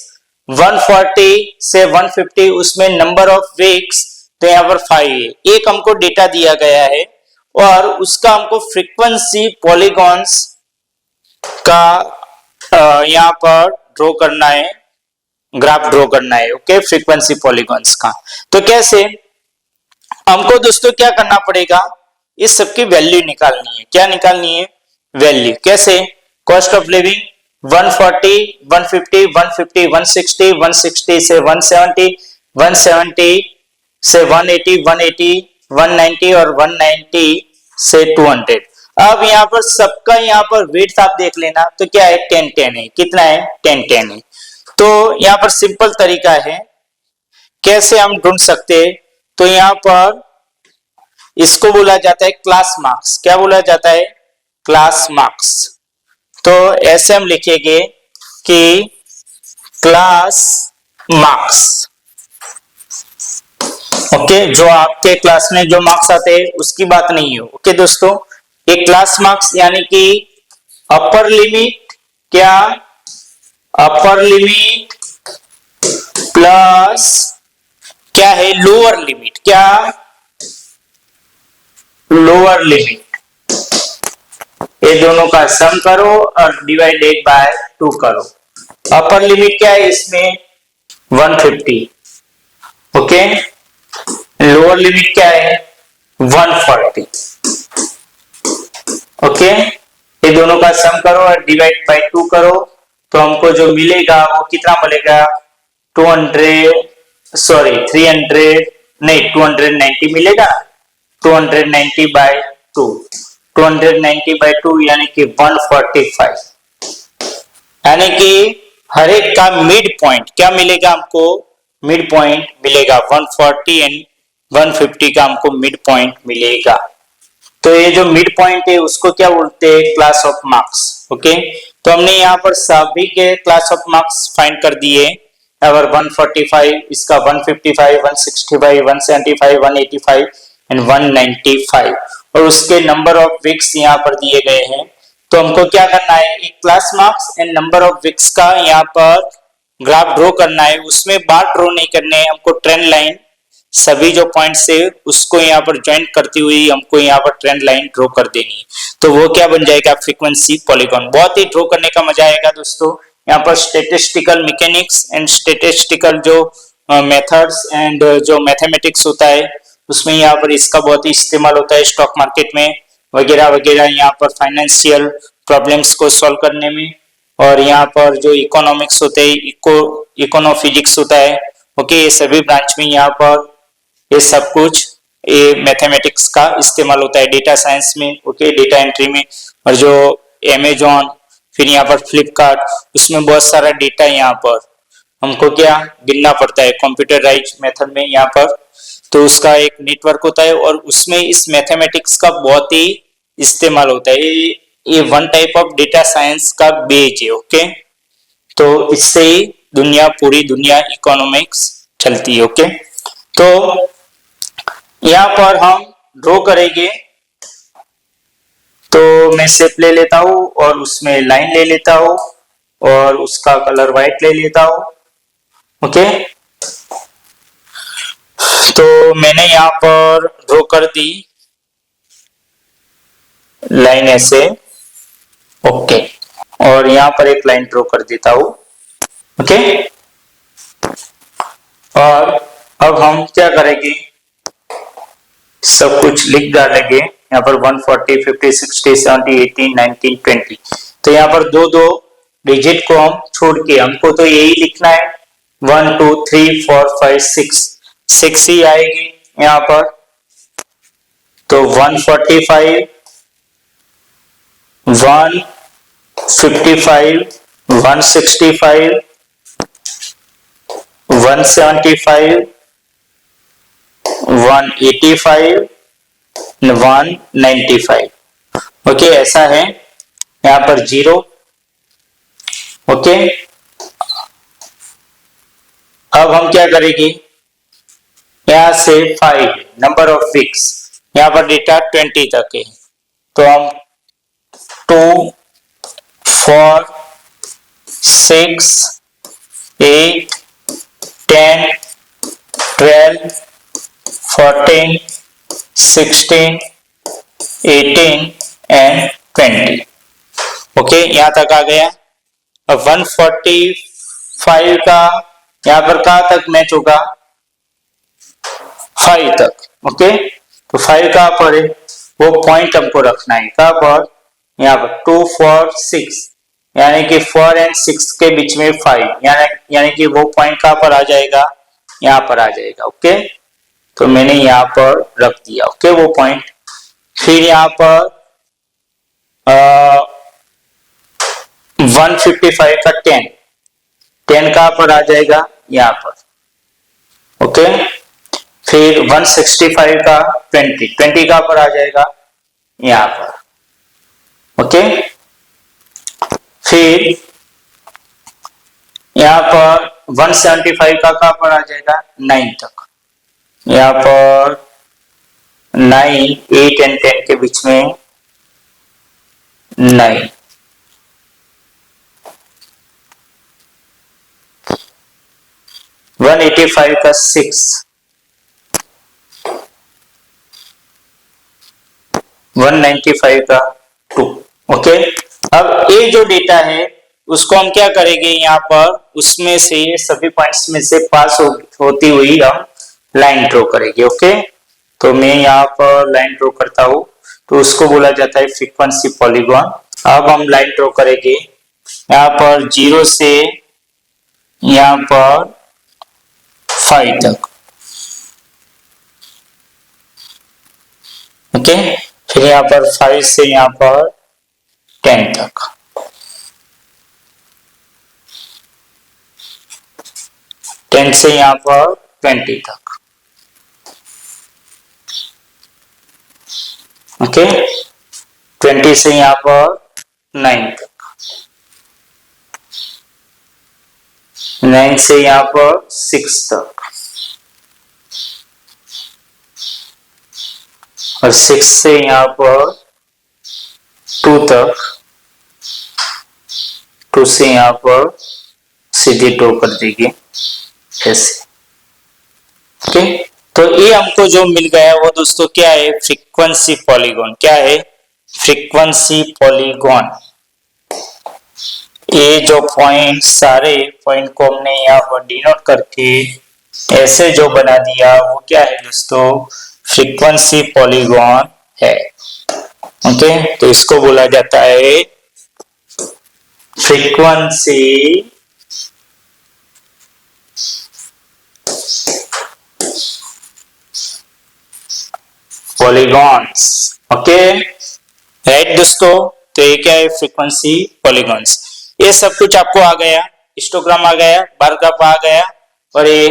140 से 150 उसमें नंबर ऑफ वीक्स तो यहाँ पर 5 है, एक हमको डेटा दिया गया है और उसका हमको फ्रीक्वेंसी पॉलीगॉन्स का यहाँ पर ड्रॉ करना है, ग्राफ ड्रॉ करना है। ओके, फ्रीक्वेंसी पॉलीगॉन्स का। तो कैसे हमको दोस्तों क्या करना पड़ेगा इस सब की वैल्यू निकालनी है। क्या निकालनी है वैल्यू, कैसे कॉस्ट ऑफ लिविंग 140 150 150 160 160 से 170 170 से 180 180 190 और 190 से 200। अब यहाँ पर सबका यहाँ पर विड्थ आप देख लेना तो क्या है 10 10 है, कितना है 10 10 है। तो यहाँ पर सिंपल तरीका है कैसे हम ढूंढ सकते हैं। तो यहाँ पर इसको बोला जाता है क्लास मार्क्स। क्या बोला जाता है क्लास मार्क्स। तो ऐसे हम लिखेंगे कि क्लास मार्क्स। ओके, जो आपके क्लास में जो मार्क्स आते हैं उसकी बात नहीं है। ओके दोस्तों, एक क्लास मार्क्स यानी कि अपर लिमिट क्या अपर लिमिट प्लस क्या है लोअर लिमिट, क्या लोअर लिमिट, ये दोनों का सम करो और डिवाइडेड बाय 2 करो। अपर लिमिट क्या है इसमें 150, ओके। लोअर लिमिट क्या है 140, ओके। ये दोनों का सम करो और डिवाइड बाय 2 करो तो हमको जो मिलेगा वो कितना मिलेगा 300 नहीं 290 मिलेगा। 290 बाय 2, 290 बाय 2 यानी कि 145, यानी कि हर एक का मिड पॉइंट क्या मिलेगा हमको, मिड पॉइंट मिलेगा 140 एंड 150 का हमको मिड पॉइंट मिलेगा। तो ये जो मिड पॉइंट है उसको क्या बोलते हैं क्लास ऑफ मार्क्स, ओके। तो हमने यहाँ पर सभी के क्लास ऑफ मार्क्स फाइंड कर दिए। अगर 145 इसका 155 165 175 185 एंड 195 और उसके नंबर ऑफ वीक्स यहाँ पर दिए गए हैं। तो हमको क्या करना है एक class marks and number of weeks का यहाँ पर ग्राफ ड्रॉ करना है। उसमें बार ड्रॉ नहीं करने हैं हमको, ट्रेंड लाइन सभी जो पॉइंट्स है उसको यहाँ पर ज्वाइन करती हुई हमको यहाँ पर ट्रेंड लाइन ड्रॉ कर देनी है। तो वो क्या बन जाएगा फ्रीक्वेंसी पॉलीगॉन। बहुत ही ड्रॉ करने का मजा आएगा दोस्तों। यहाँ पर स्टेटिस्टिकल मैकेनिक्स एंड स्टेटिस्टिकल जो मेथड्स एंड जो मैथमेटिक्स होता है उसमें यहाँ पर इसका बहुत ही इस्तेमाल होता है स्टॉक मार्केट में वगैरह वगैरह, यहाँ पर फाइनेंशियल प्रॉब्लम्स को सॉल्व करने में। और यहाँ पर जो इकोनॉमिक्स होते हैं इकोनोफिजिक्स होता है, ओके। ये सभी ब्रांच में यहाँ पर ये सब कुछ ये मैथमेटिक्स का इस्तेमाल होता है डेटा साइंस में, ओके, डेटा एंट्री में। और जो अमेजॉन फिर यहाँ पर फ्लिपकार्ट उसमें बहुत सारा डेटा यहाँ पर हमको क्या गिनना पड़ता है कंप्यूटराइज मेथड में यहाँ पर। तो उसका एक नेटवर्क होता है और उसमें इस मैथमेटिक्स का बहुत ही इस्तेमाल होता है। ये one type of data science का बेस है, ओके। तो इससे ही पूरी दुनिया इकोनॉमिक्स चलती है, ओके। तो यहाँ पर हम ड्रॉ करेंगे। तो मैं शेप ले लेता हूं और उसमें लाइन ले लेता हूं और उसका कलर व्हाइट ले लेता हूं, ओके। तो मैंने यहाँ पर ड्रॉ कर दी लाइन ऐसे, ओके। और यहाँ पर एक लाइन ड्रॉ कर देता हूं, ओके। और अब हम क्या करेंगे सब कुछ लिख डालेंगे यहाँ पर 140 50 60 70 80 19 20। तो यहाँ पर दो दो डिजिट को हम छोड़ के हमको तो यही लिखना है 1 2 3 4 5 6 ही आएगी यहाँ पर। तो 145 155 165 175 185 195, ओके। ऐसा है यहाँ पर 0, ओके। अब हम क्या करेंगे यहाँ से 5 नंबर ऑफ वीक्स, यहाँ पर डेटा 20 तक है। तो हम 2 4 6 8 10 12 14 16 18 एंड 20, ओके। यहां तक आ गया। अब 145 का यहां पर कहां तक मैच होगा 5 तक, ओके। तो 5 कहां पर है वो पॉइंट हमको रखना है कहां पर यहाँ पर 2 4 6 यानी कि 4 एंड 6 के बीच में 5 यानी कि वो पॉइंट कहां पर आ जाएगा यहाँ पर आ जाएगा, ओके। तो मैंने यहाँ पर रख दिया, ओके, वो पॉइंट। फिर यहाँ पर 155 का 10 कहां पर आ जाएगा यहाँ पर, ओके। फिर 165 का 20 कहां पर आ जाएगा यहाँ पर, ओके। फिर यहाँ पर 175 का कहां पर आ जाएगा 9 तक। यहाँ पर 9 8 एंड 10 के बीच में 9, 185 का 6, 195 का 2। ओके, अब ये जो डेटा है उसको हम क्या करेंगे, यहाँ पर उसमें से सभी पॉइंट्स में से पास होती हुई हम लाइन ड्रॉ करेंगे। ओके, तो मैं यहाँ पर लाइन ड्रॉ करता हूँ, तो उसको बोला जाता है फ्रीक्वेंसी पॉलीगॉन। अब हम लाइन ड्रॉ करेंगे यहाँ पर 0 से यहाँ पर 5 तक। ओके, फिर यहाँ पर 5 से यहाँ पर 10 तक। टेन से यहाँ पर 20 तक। ओके, 20 से यहाँ पर 9 तक, 9 से यहाँ पर 6 तक, और 6 से यहाँ पर 2 तक, 2 से यहाँ पर सीधे ड्रॉ कर देंगे ऐसे। ओके, तो ये हमको जो मिल गया वो दोस्तों क्या है, फ्रीक्वेंसी पॉलीगॉन। क्या है, फ्रीक्वेंसी पॉलीगॉन। ये जो पॉइंट, सारे पॉइंट को हमने यहाँ पर डिनोट करके ऐसे जो बना दिया वो क्या है दोस्तों, फ्रीक्वेंसी पॉलीगॉन है। ओके, तो इसको बोला जाता है फ्रीक्वेंसी पॉलीगॉन्स। ओके, राइट दोस्तों, तो ये क्या है, फ्रीक्वेंसी पॉलीगॉन्स। ये सब कुछ आपको आ गया, हिस्टोग्राम आ गया, बार ग्राफ आ गया, और ये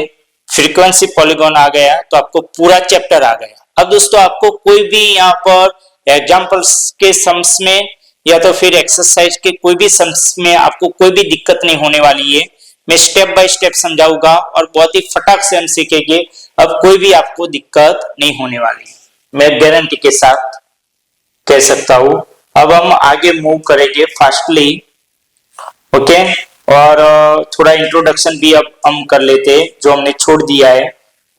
फ्रीक्वेंसी पॉलीगॉन आ गया, तो आपको पूरा चैप्टर आ गया। अब दोस्तों आपको कोई भी यहाँ पर एग्जाम्पल्स के सम्स में या तो फिर एक्सरसाइज के कोई भी सम्स में आपको कोई भी दिक्कत नहीं होने वाली है। मैं स्टेप बाय स्टेप समझाऊंगा और बहुत ही फटाक से हम सीखेंगे। अब कोई भी आपको दिक्कत नहीं होने वाली है, मैं गारंटी के साथ कह सकता हूं। अब हम आगे मूव करेंगे फास्टली। ओके, और थोड़ा इंट्रोडक्शन भी अब हम कर लेते हैं, जो हमने छोड़ दिया है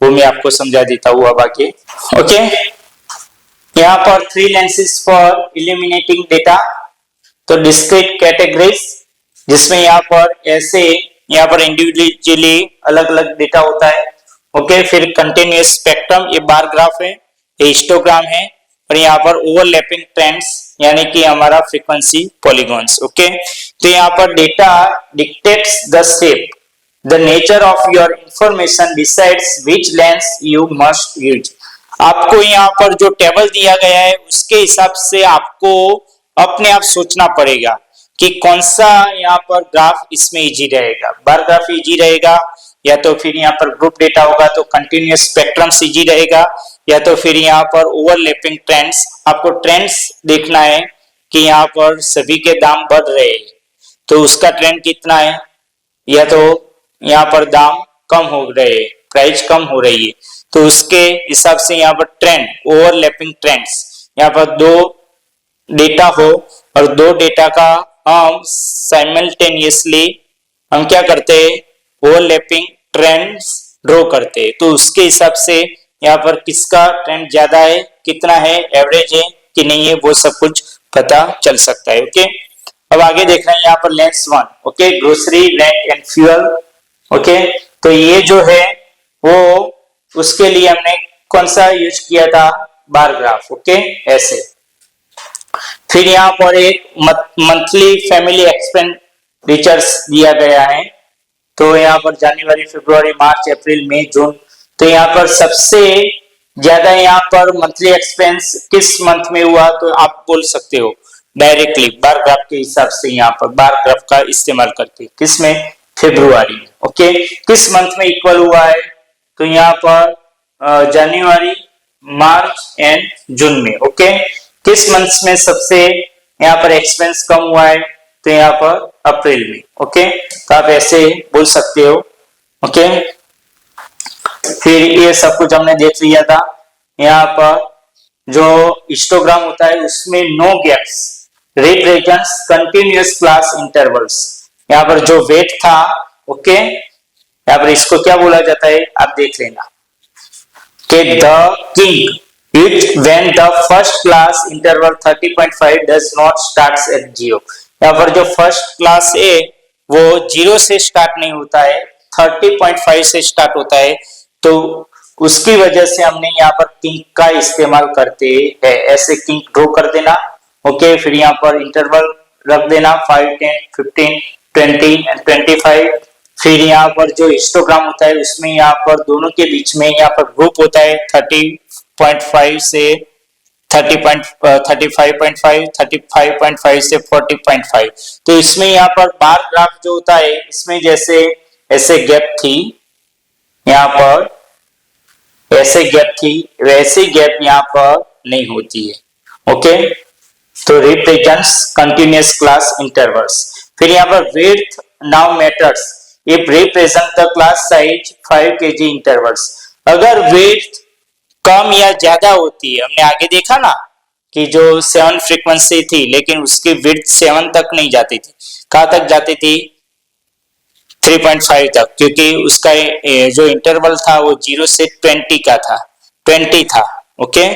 वो मैं आपको समझा देता हूं अब आगे। ओके, यहाँ पर 3 लेंसेज फॉर इल्यूमिनेटिंग डेटा, तो डिस्क्रीट कैटेगरीज, जिसमें यहाँ पर ऐसे यहाँ पर इंडिविजुअली अलग अलग डेटा होता है। ओके, फिर कंटिन्यूअस स्पेक्ट्रम, ये बार ग्राफ है, ये हिस्टोग्राम है, और यहाँ पर ओवरलैपिंग ट्रेंड्स यानी कि हमारा फ्रीक्वेंसी पॉलीगॉन्स। ओके, तो यहाँ पर data dictates the shape, the nature of your information decides which lens you must use. आपको यहाँ पर जो टेबल दिया गया है उसके हिसाब से आपको अपने आप सोचना पड़ेगा कि कौन सा यहाँ पर ग्राफ इसमें इजी रहेगा। बार ग्राफ इजी रहेगा, या तो फिर यहाँ पर ग्रुप डेटा होगा तो कंटिन्यूअस स्पेक्ट्रम इजी रहेगा, या तो फिर यहाँ पर ओवरलैपिंग ट्रेंड्स। आपको ट्रेंड्स देखना है कि यहाँ पर सभी के दाम बढ़ रहे हैं तो उसका ट्रेंड कितना है, या तो यहाँ पर दाम कम हो रहे हैं, प्राइस कम हो रही है, तो उसके हिसाब से यहाँ पर ट्रेंड, ओवरलैपिंग ट्रेंड्स, यहाँ पर 2 डेटा हो और 2 डेटा का हम साइमल्टेनियसली हम क्या करते हैं, ओवरलैपिंग ट्रेंड्स ड्रॉ करते हैं, तो उसके हिसाब से यहाँ पर किसका ट्रेंड ज्यादा है, कितना है, एवरेज है कि नहीं है, वो सब कुछ पता चल सकता है। ओके, अब आगे देख रहे हैं यहाँ पर lens 1। Okay, grocery, rent and fuel. Okay, तो ये जो है वो उसके लिए हमने कौन सा यूज किया था, बार ग्राफ। ओके, ऐसे। फिर यहाँ पर एक मंथली फैमिली एक्सपेंडिचर्स दिया गया है, तो यहाँ पर जनवरी, फरवरी, मार्च, अप्रैल, मई, जून, तो यहाँ पर सबसे ज्यादा यहाँ पर मंथली एक्सपेंस किस मंथ में हुआ, तो आप बोल सकते हो डायरेक्टली बार ग्राफ के हिसाब से, यहाँ पर बार ग्राफ का इस्तेमाल करके, किसमें, फरवरी में। ओके, किस मंथ में इक्वल हुआ है, तो यहाँ पर जनवरी, मार्च एंड जून में। ओके, किस मंथ में सबसे यहाँ पर एक्सपेंस कम हुआ है, तो यहाँ पर अप्रैल में। ओके, तो आप ऐसे बोल सकते हो। ओके, फिर ये सब कुछ हमने देख लिया था। यहाँ पर जो हिस्टोग्राम होता है उसमें no gaps represents continuous class intervals. यहाँ पर जो वेट था, ओके, यहाँ पर इसको क्या बोला जाता है आप देख लेना कि the king it when the first class interval 30.5 does not starts at 0। यहाँ पर जो फर्स्ट क्लास है वो 0 से स्टार्ट नहीं होता है, 30.5 से स्टार्ट होता है। तो उसकी वजह से हमने यहाँ पर किंग का इस्तेमाल करते हैं। ऐसे किंग ड्रॉ कर देना, ओके। फिर यहाँ पर इंटरवल रख देना 5, 10, 15, 20 एंड 25। फिर यहाँ पर जो हिस्टोग्राम होता है उसमें यहाँ पर दोनों के बीच में यहाँ पर ग्रुप होता है 30.5 से 35.5, 35.5 से 40.5। तो इसमें यहाँ पर बार ग्राफ जो होता है इसमें जैसे ऐसे गैप थी, यहाँ पर ऐसे गैप थी, वैसे गैप यहाँ पर नहीं होती है, ओके। तो रिप्रेजेंट्स कंटिन्यूअस क्लास इंटरवल्स। फिर यहाँ पर width now matters if represent the class size 5 kg intervals. अगर विड्थ कम या ज्यादा होती है, हमने आगे देखा ना कि जो 7 फ्रीक्वेंसी थी लेकिन उसकी विड्थ 7 तक नहीं जाती थी, कहां तक जाती थी 3.5 तक, क्योंकि उसका जो इंटरवल था वो 0 से 20 का था, 20 था, ओके।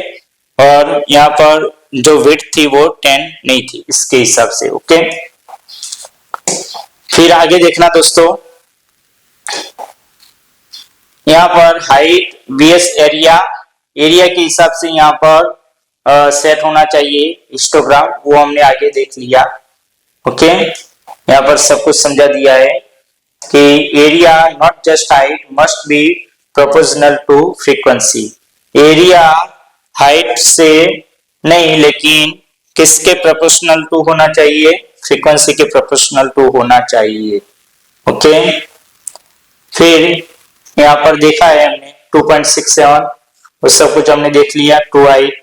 और यहाँ पर जो विड्थ थी वो 10 नहीं थी इसके हिसाब से, ओके। फिर आगे देखना दोस्तों, यहाँ पर हाइट बीएस एरिया के हिसाब से यहाँ पर सेट होना चाहिए हिस्टोग्राम, वो हमने आगे देख लिया, ओके। यहाँ पर सब कुछ समझा दिया है कि area not just height must be proportional to frequency. Area height से नहीं लेकिन किसके प्रोपोर्शनल टू होना चाहिए, फ्रीक्वेंसी के प्रोपोर्शनल टू होना चाहिए, ओके। फिर यहाँ पर देखा है हमने 2.67, उस सब कुछ हमने देख लिया। 2 हाइट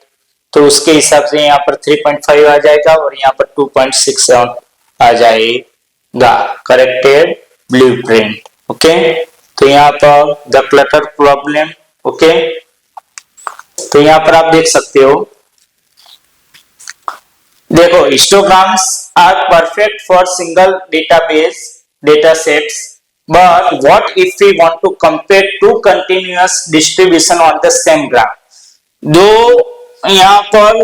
तो उसके हिसाब से यहाँ पर 3.5 आ जाएगा और यहाँ पर 2.67 आ जाएगा करेक्टेड ब्लूप्रिंट, ओके। तो यहाँ पर द क्लटर प्रॉब्लम, ओके। तो यहाँ पर आप देख सकते हो, देखो histograms are perfect for single database data sets, but what if we want to compare two continuous distribution on the same graph? दो यहाँ पर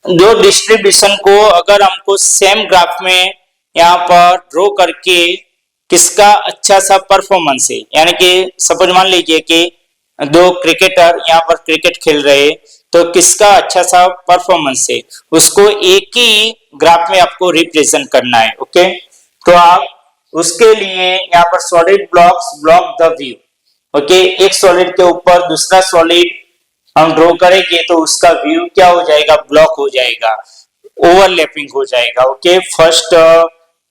दो डिस्ट्रीब्यूशन को अगर हमको सेम ग्राफ में यहाँ पर ड्रॉ करके किसका अच्छा सा परफॉर्मेंस है, यानी कि सपोज मान लीजिए कि दो क्रिकेटर यहाँ पर क्रिकेट खेल रहे, तो किसका अच्छा सा परफॉर्मेंस है उसको एक ही ग्राफ में आपको रिप्रेजेंट करना है, ओके। तो आप उसके लिए यहाँ पर solid blocks block the view, okay. एक सॉलिड के ऊपर दूसरा सॉलिड हम ड्रॉ करेंगे तो उसका व्यू क्या हो जाएगा, ब्लॉक हो जाएगा, ओवरलैपिंग हो जाएगा, ओके। फर्स्ट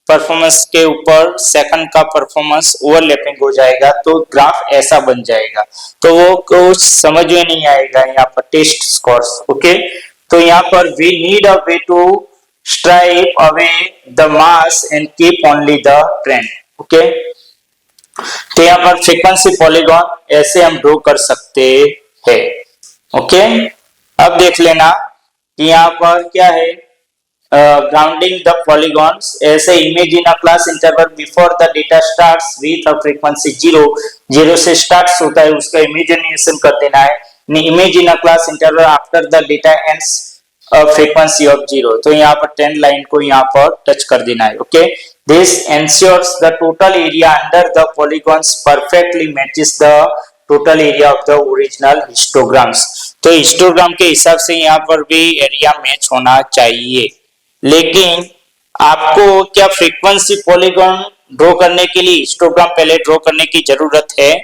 परफॉर्मेंस के ऊपर सेकंड का परफॉर्मेंस ओवरलैपिंग हो जाएगा तो ग्राफ ऐसा बन जाएगा, तो वो कुछ समझ में नहीं आएगा यहाँ पर टेस्ट स्कोर्स, ओके। तो यहाँ पर we need a way to stripe away the mass and keep only the trend, okay. तो यहाँ पर फ्रीक्वेंसी पॉलीगॉन ऐसे हम ड्रॉ कर सकते हैं, ओके। अब देख लेना कि यहाँ पर क्या है, grounding the polygons, ऐसे imagine a class interval before the data starts with a frequency 0 से starts होता है, उसका imagination कर देना है। Imagine a class interval after the data ends frequency of 0, तो यहाँ पर 10 लाइन को यहाँ पर टच कर देना है, okay. This ensures the total area under the polygons perfectly matches the total area of the original histograms। तो हिस्टोग्राम के हिसाब से यहाँ पर भी एरिया मैच होना चाहिए, लेकिन आपको क्या फ्रीक्वेंसी पॉलीगॉन ड्रॉ करने के लिए हिस्टोग्राम पहले ड्रॉ करने की जरूरत है,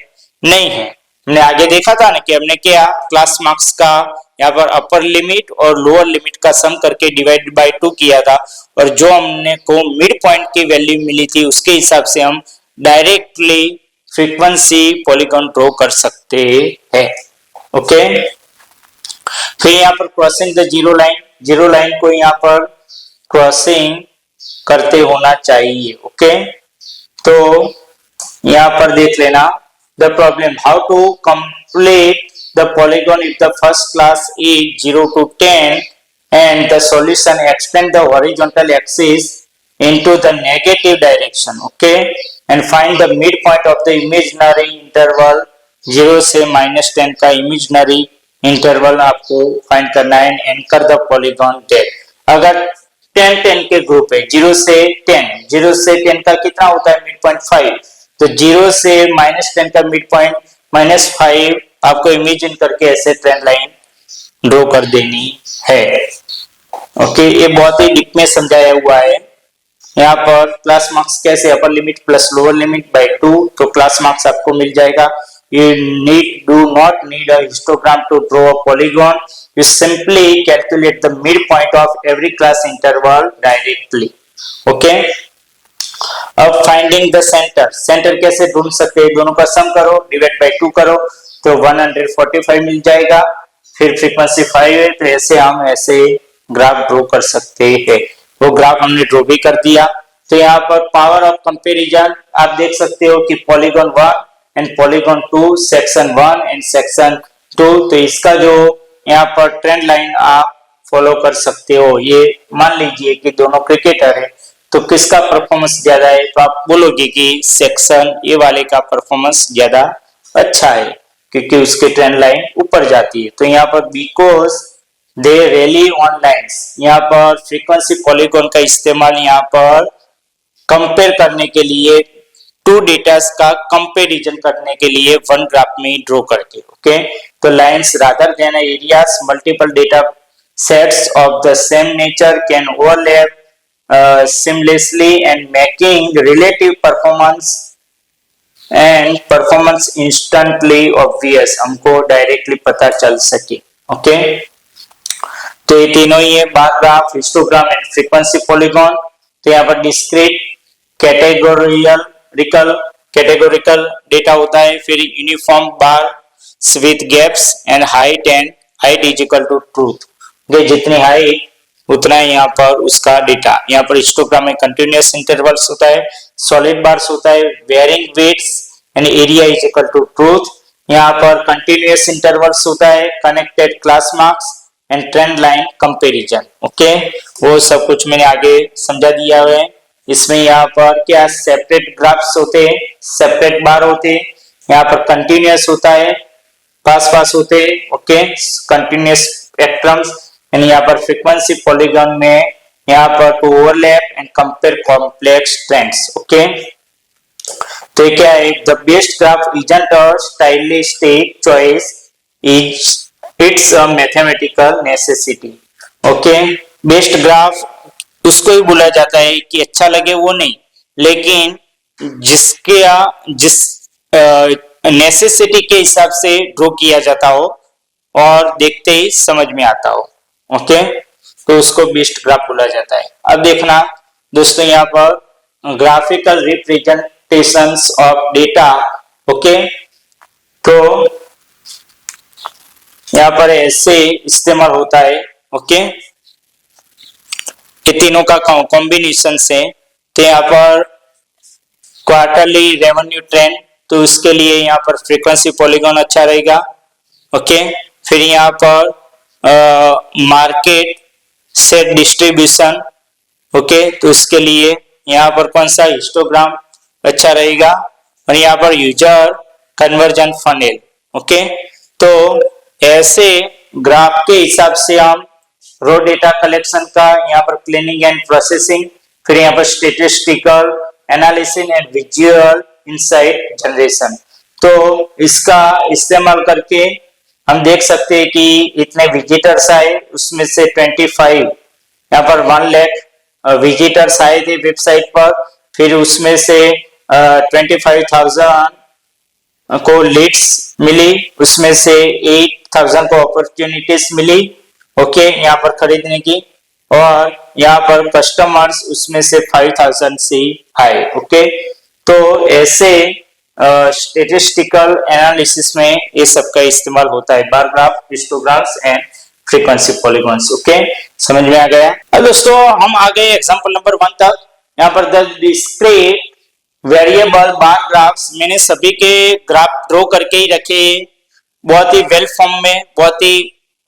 नहीं है। हमने आगे देखा था ना कि हमने क्या क्लास मार्क्स का यहाँ पर अपर लिमिट और लोअर लिमिट का सम करके डिवाइड बाय 2 किया था, और जो हमने को मिड पॉइंट की वैल्यू मिली थी उसके हिसाब से हम डायरेक्टली फ्रीक्वेंसी पॉलीगॉन ड्रॉ कर सकते हैं, ओके। फिर यहाँ पर क्रॉसिंग द जीरो लाइन को यहाँ पर क्रॉसिंग करते होना चाहिए, ओके। तो यहाँ पर देख लेना the problem how to complete the polygon if the first class is 0 to 10 and the solution extend the horizontal axis into the negative direction, okay, and find the midpoint of the imaginary interval 0 से -10 का imaginary interval आपको find करना है and anchor the polygon that अगर 10 के group है 0 से 10 का कितना होता है मिड पॉइंट 5 तो 0 से -10 का मिड पॉइंट -5 आपको इमेजिन करके ऐसे ट्रेंड लाइन ड्रॉ कर देनी है। ओके ये बहुत ही डीप में समझाया हुआ है। यहाँ पर क्लास मार्क्स कैसे upper limit plus lower limit by 2 तो क्लास मार्क्स आपको मिल जाएगा। You do not need a histogram to draw a polygon. You simply calculate the midpoint of every class interval directly. Okay. अब finding the centre कैसे ढूंढ सकते हैं दोनों का सम करो डिवाइड बाय 2 करो तो 145 मिल जाएगा। फिर फ्रीक्वेंसी 5 है तो ऐसे हम ऐसे ग्राफ ड्रॉ कर सकते हैं। वो ग्राफ हमने ड्रॉ भी कर दिया। तो यहाँ पर पावर ऑफ कंपैरिजन आप देख सकते हो कि polygon 1 and polygon 2 section 1 and section 2 तो इसका जो यहाँ पर ट्रेंड लाइन आप फॉलो कर सकते हो। ये मान लीजिए कि दोनों क्रिकेटर है तो किसका परफॉर्मेंस ज्यादा है तो आप बोलोगे कि सेक्शन ए वाले का परफॉर्मेंस ज्यादा अच्छा है क्योंकि उसकी ट्रेंड लाइन ऊपर जाती है। तो यहाँ पर because they rally on lines यहाँ पर फ्रीक्वेंसी पॉलीगॉन का इस्तेमाल यहाँ पर कंपेयर करने के लिए टू डेटास का कंपैरिजन करने के लिए वन ग्राफ में ड्रॉ करके ओके तो lines rather than areas multiple data sets of the same nature can overlap seamlessly and making relative performance instantly obvious हमको डायरेक्टली पता चल सके ओके तो ये तीनों ही है bar graph histogram and frequency polygon. तो यहाँ पर डिस्क्रीट कैटेगोरिकल डेटा होता है फिर uniform bar with gaps and height is equal to truth जितनी हाइट उतना यहाँ पर उसका डेटा। यहाँ पर हिस्टोग्राम में कंटिन्यूअस इंटरवल्स होता है सॉलिड बार्स होता है varying weights and area is equal to truth. यहाँ पर कंटिन्यूअस इंटरवल्स होता है connected class marks and trend line comparison okay वो सब कुछ मैंने आगे समझा दिया है। इसमें यहाँ पर क्या सेपरेट ग्राफ्स होते हैं सेपरेट बार होते हैं यहाँ पर कंटिन्यूअस होता है पास होते हैं ओके कंटिन्यूअस स्पेक्ट्रम्स एंड यहाँ पर फ्रीक्वेंसी पॉलीगॉन में यहाँ पर to overlap and compare complex trends okay तो ये क्या है the best graph isn't a stylistic choice it's a mathematical necessity okay best graph उसको ही बोला जाता है कि अच्छा लगे वो नहीं लेकिन जिस नेसेसिटी के हिसाब से ड्रॉ किया जाता हो और देखते ही समझ में आता हो ओके तो उसको बेस्ट ग्राफ बोला जाता है। अब देखना दोस्तों यहाँ पर graphical representations of data okay तो यहाँ पर ऐसे इस्तेमाल होता है ओके ये तीनों का कॉम्बिनेशन से तो यहाँ पर क्वार्टरली रेवेन्यू ट्रेंड तो उसके लिए यहाँ पर फ्रीक्वेंसी पॉलीगॉन अच्छा रहेगा ओके फिर यहाँ पर मार्केट सेट डिस्ट्रीब्यूशन ओके तो उसके लिए यहाँ पर कौन सा हिस्टोग्राम अच्छा रहेगा और यहाँ पर यूजर कन्वर्जन फनेल ओके तो ऐसे ग्राफ के हिसाब से हम रो डेटा कलेक्शन का यहाँ पर क्लीनिंग एंड प्रोसेसिंग फिर यहाँ पर statistical analysis and visual insight generation तो इसका इस्तेमाल करके हम देख सकते हैं कि इतने विजिटर्स आए उसमें से 25 यहाँ पर 1 लाख विजिटर्स आए थे वेबसाइट पर फिर उसमें से 25,000 को लीड्स मिली उसमें से 8,000 को अपॉर्चुनिटीज मिली ओके यहाँ पर खरीदने की और यहाँ पर कस्टमर्स उसमें से 5,000 से आए ओके तो ऐसे स्टेटिस्टिकल एनालिसिस में ये सब का इस्तेमाल होता है bar graph histographs and frequency polygons okay समझ में आ गया। अब दोस्तों हम आ गए एग्जांपल नंबर 1 तक। यहाँ पर the discrete variable bar graphs मैंने सभी के ग्राफ ड्रॉ करके ही रखे बहुत ही वेल फॉर्म में बहुत ही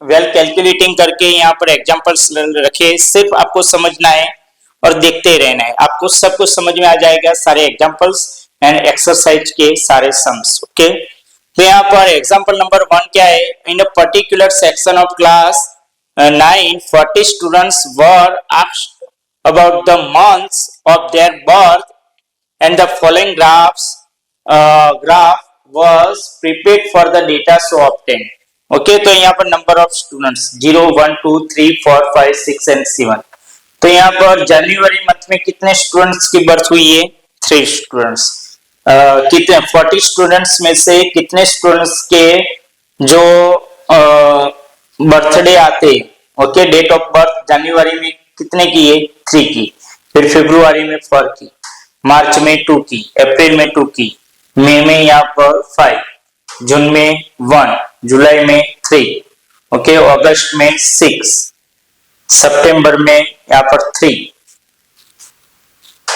वेल कैलकुलेटिंग करके यहाँ पर एग्जांपल्स रखे सिर्फ आपको समझना है और देखते ही रहना है, आपको सब कुछ समझ में आ जाएगा, सारे एग्जांपल्स एंड एक्सरसाइज के सारे सम्स। ओके, तो यहाँ पर एग्जांपल नंबर 1 क्या है, in a particular section of class 9 40 students were asked about the months of their birth and the following graph was prepared for the data so obtained. Okay, तो यहाँ पर number of students 0 1 2 3 4 5 6 and 7। तो यहाँ पर जनवरी month में कितने students की birth हुई है, 3 स्टूडेंट्स। कितने 40 स्टूडेंट्स में से कितने स्टूडेंट्स के जो बर्थडे आते, ओके, डेट ऑफ बर्थ जनवरी में कितने की है, 3 की, फिर फरवरी में 4 की, मार्च में 2 की, अप्रैल में 2 की, मई में यहाँ पर 5, जून में 1, जुलाई में 3, ओके, अगस्त में 6, सितंबर में यहाँ पर 3,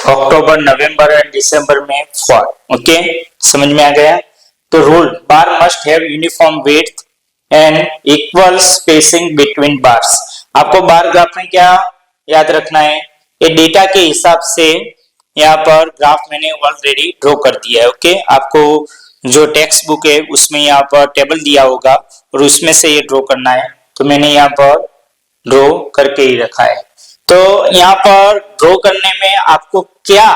अक्टूबर नवंबर एंड दिसंबर में 4। ओके, समझ में आ गया। तो rule, bar must have uniform width and equal spacing between bars. आपको बार ग्राफ में क्या याद रखना है, ये डेटा के हिसाब से यहाँ पर ग्राफ मैंने ऑलरेडी ड्रॉ कर दिया है। ओके, आपको जो टेक्स्ट बुक है उसमें यहाँ पर टेबल दिया होगा और उसमें से ये ड्रॉ करना है, तो मैंने यहाँ पर ड्रॉ करके ही रखा है। तो यहाँ पर ड्रॉ करने में आपको क्या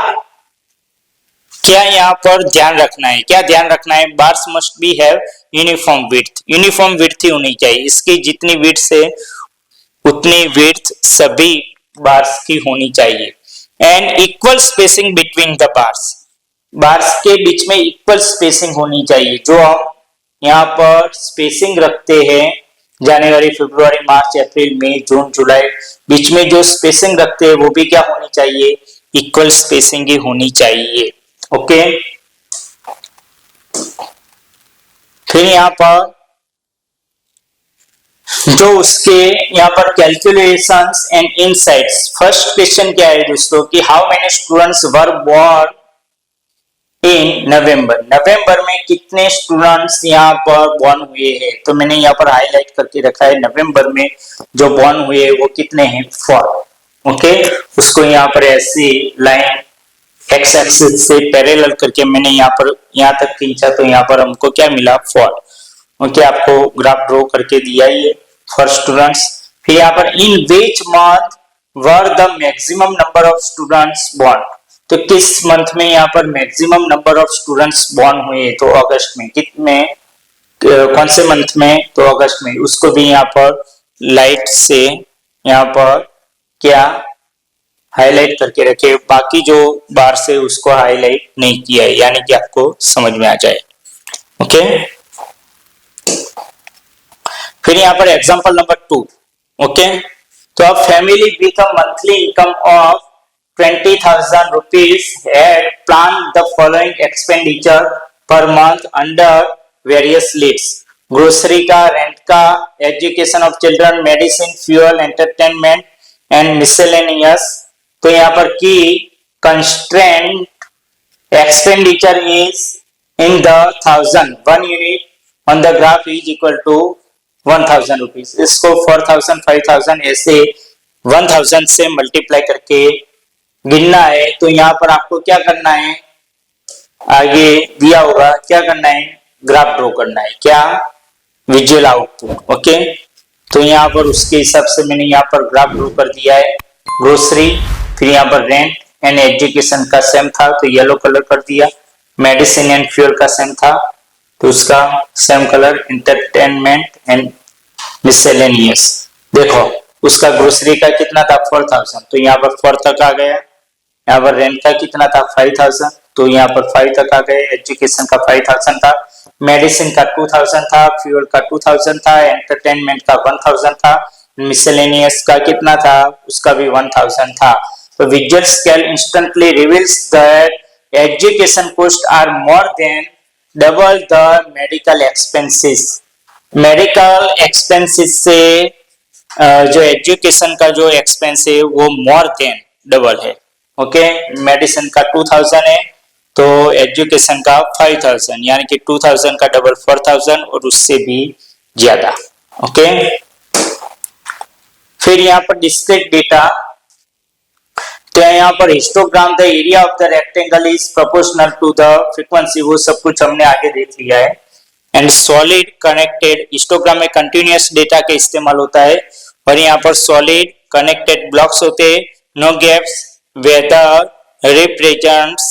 यहाँ पर ध्यान रखना है, क्या ध्यान रखना है, bars must be have uniform width, uniform width ही होनी चाहिए, इसकी जितनी विड्थ है उतनी विड्थ सभी बार्स की होनी चाहिए। And equal spacing between the bars, bars के बीच में इक्वल स्पेसिंग होनी चाहिए। जो हम यहाँ पर स्पेसिंग रखते हैं जनवरी फरवरी मार्च अप्रैल मई जून जुलाई, बीच में जो स्पेसिंग रखते हैं वो भी क्या होनी चाहिए, इक्वल स्पेसिंग ही होनी चाहिए। ओके, फिर यहाँ पर जो उसके यहाँ पर calculations and insights, first question क्या है दोस्तों कि how many students were born in November, नवंबर में कितने स्टूडेंट्स यहाँ पर बोर्न हुए हैं, तो मैंने यहाँ पर हाईलाइट करके रखा है नवंबर में जो बोर्न हुए वो कितने हैं, 4। ओके, उसको यहाँ पर ऐसी लाइन एक्स एक्सिस से पैरेलल करके मैंने यहाँ पर यहाँ तक खींचा, तो यहाँ पर हमको क्या मिला, 4। ओके, आपको ग्राफ ड्रॉ करके दिया ही है फॉर स्टूडेंट्स। फिर यहाँ पर in which month were the maximum number of students born, तो किस मंथ में यहाँ पर maximum number of students born हुए, तो अगस्त में, कितने कौन से मंथ में, तो अगस्त में, उसको भी यहाँ पर लाइट से यहाँ पर क्या हाईलाइट करके रखे, बाकी जो बार से उसको हाईलाइट नहीं किया है, यानी कि आपको समझ में आ जाए। ओके, फिर यहाँ पर एग्जांपल नंबर 2। ओके, तो अब family with a monthly income of 20,000 rupees had planned the following expenditure per month under various lists: grocery का, rent का, education of children, medicine, fuel, entertainment and miscellaneous। तो यहाँ पर की constraint expenditure is in the 1000, 1 unit on the graph is equal to 1000 rupees। इसको 4000 5000 ऐसे 1000 से multiply करके गिनना है। तो यहाँ पर आपको क्या करना है, आगे दिया होगा क्या करना है, ग्राफ ड्रॉ करना है, क्या, विजुअल आउटपुट। ओके, तो यहाँ पर उसके हिसाब से मैंने यहाँ पर ग्राफ ड्रॉ कर दिया है। ग्रोसरी, फिर यहाँ पर रेंट एंड एजुकेशन का सेम था तो येलो कलर कर दिया, मेडिसिन एंड फ्यूल का सेम था तो उसका same colour, entertainment and miscellaneous, देखो उसका ग्रोसरी का कितना था 4000, तो यहाँ पर 4 तक आ गया। यहाँ पर रेंट का कितना था 5000, तो यहाँ पर 5 तक आ गए। एजुकेशन का 5000 था, मेडिसिन का 2000 था, फ्यूल का 2000 था, एंटरटेनमेंट का 1000 था, मिसलेनियस का कितना था, उसका भी 1000 था। तो visual scale instantly reveals that education cost are more than double the medical expenses. Medical expenses से जो एजुकेशन का जो एक्सपेंस है वो मोर देन डबल है। ओके, मेडिसिन का 2000 है तो एजुकेशन का 5000, यानी कि 2000 का डबल 4000 और उससे भी ज्यादा। ओके, फिर यहाँ पर डिस्क्रीट डेटा तो यहाँ पर histogram the area of the rectangle is proportional to the frequency, वो सब कुछ हमने आगे देख लिया है। एंड सॉलिड कनेक्टेड, हिस्टोग्राम में कंटिन्यूअस डेटा का इस्तेमाल होता है और यहाँ पर सॉलिड कनेक्टेड ब्लॉक्स होते हैं, no gaps, whether represents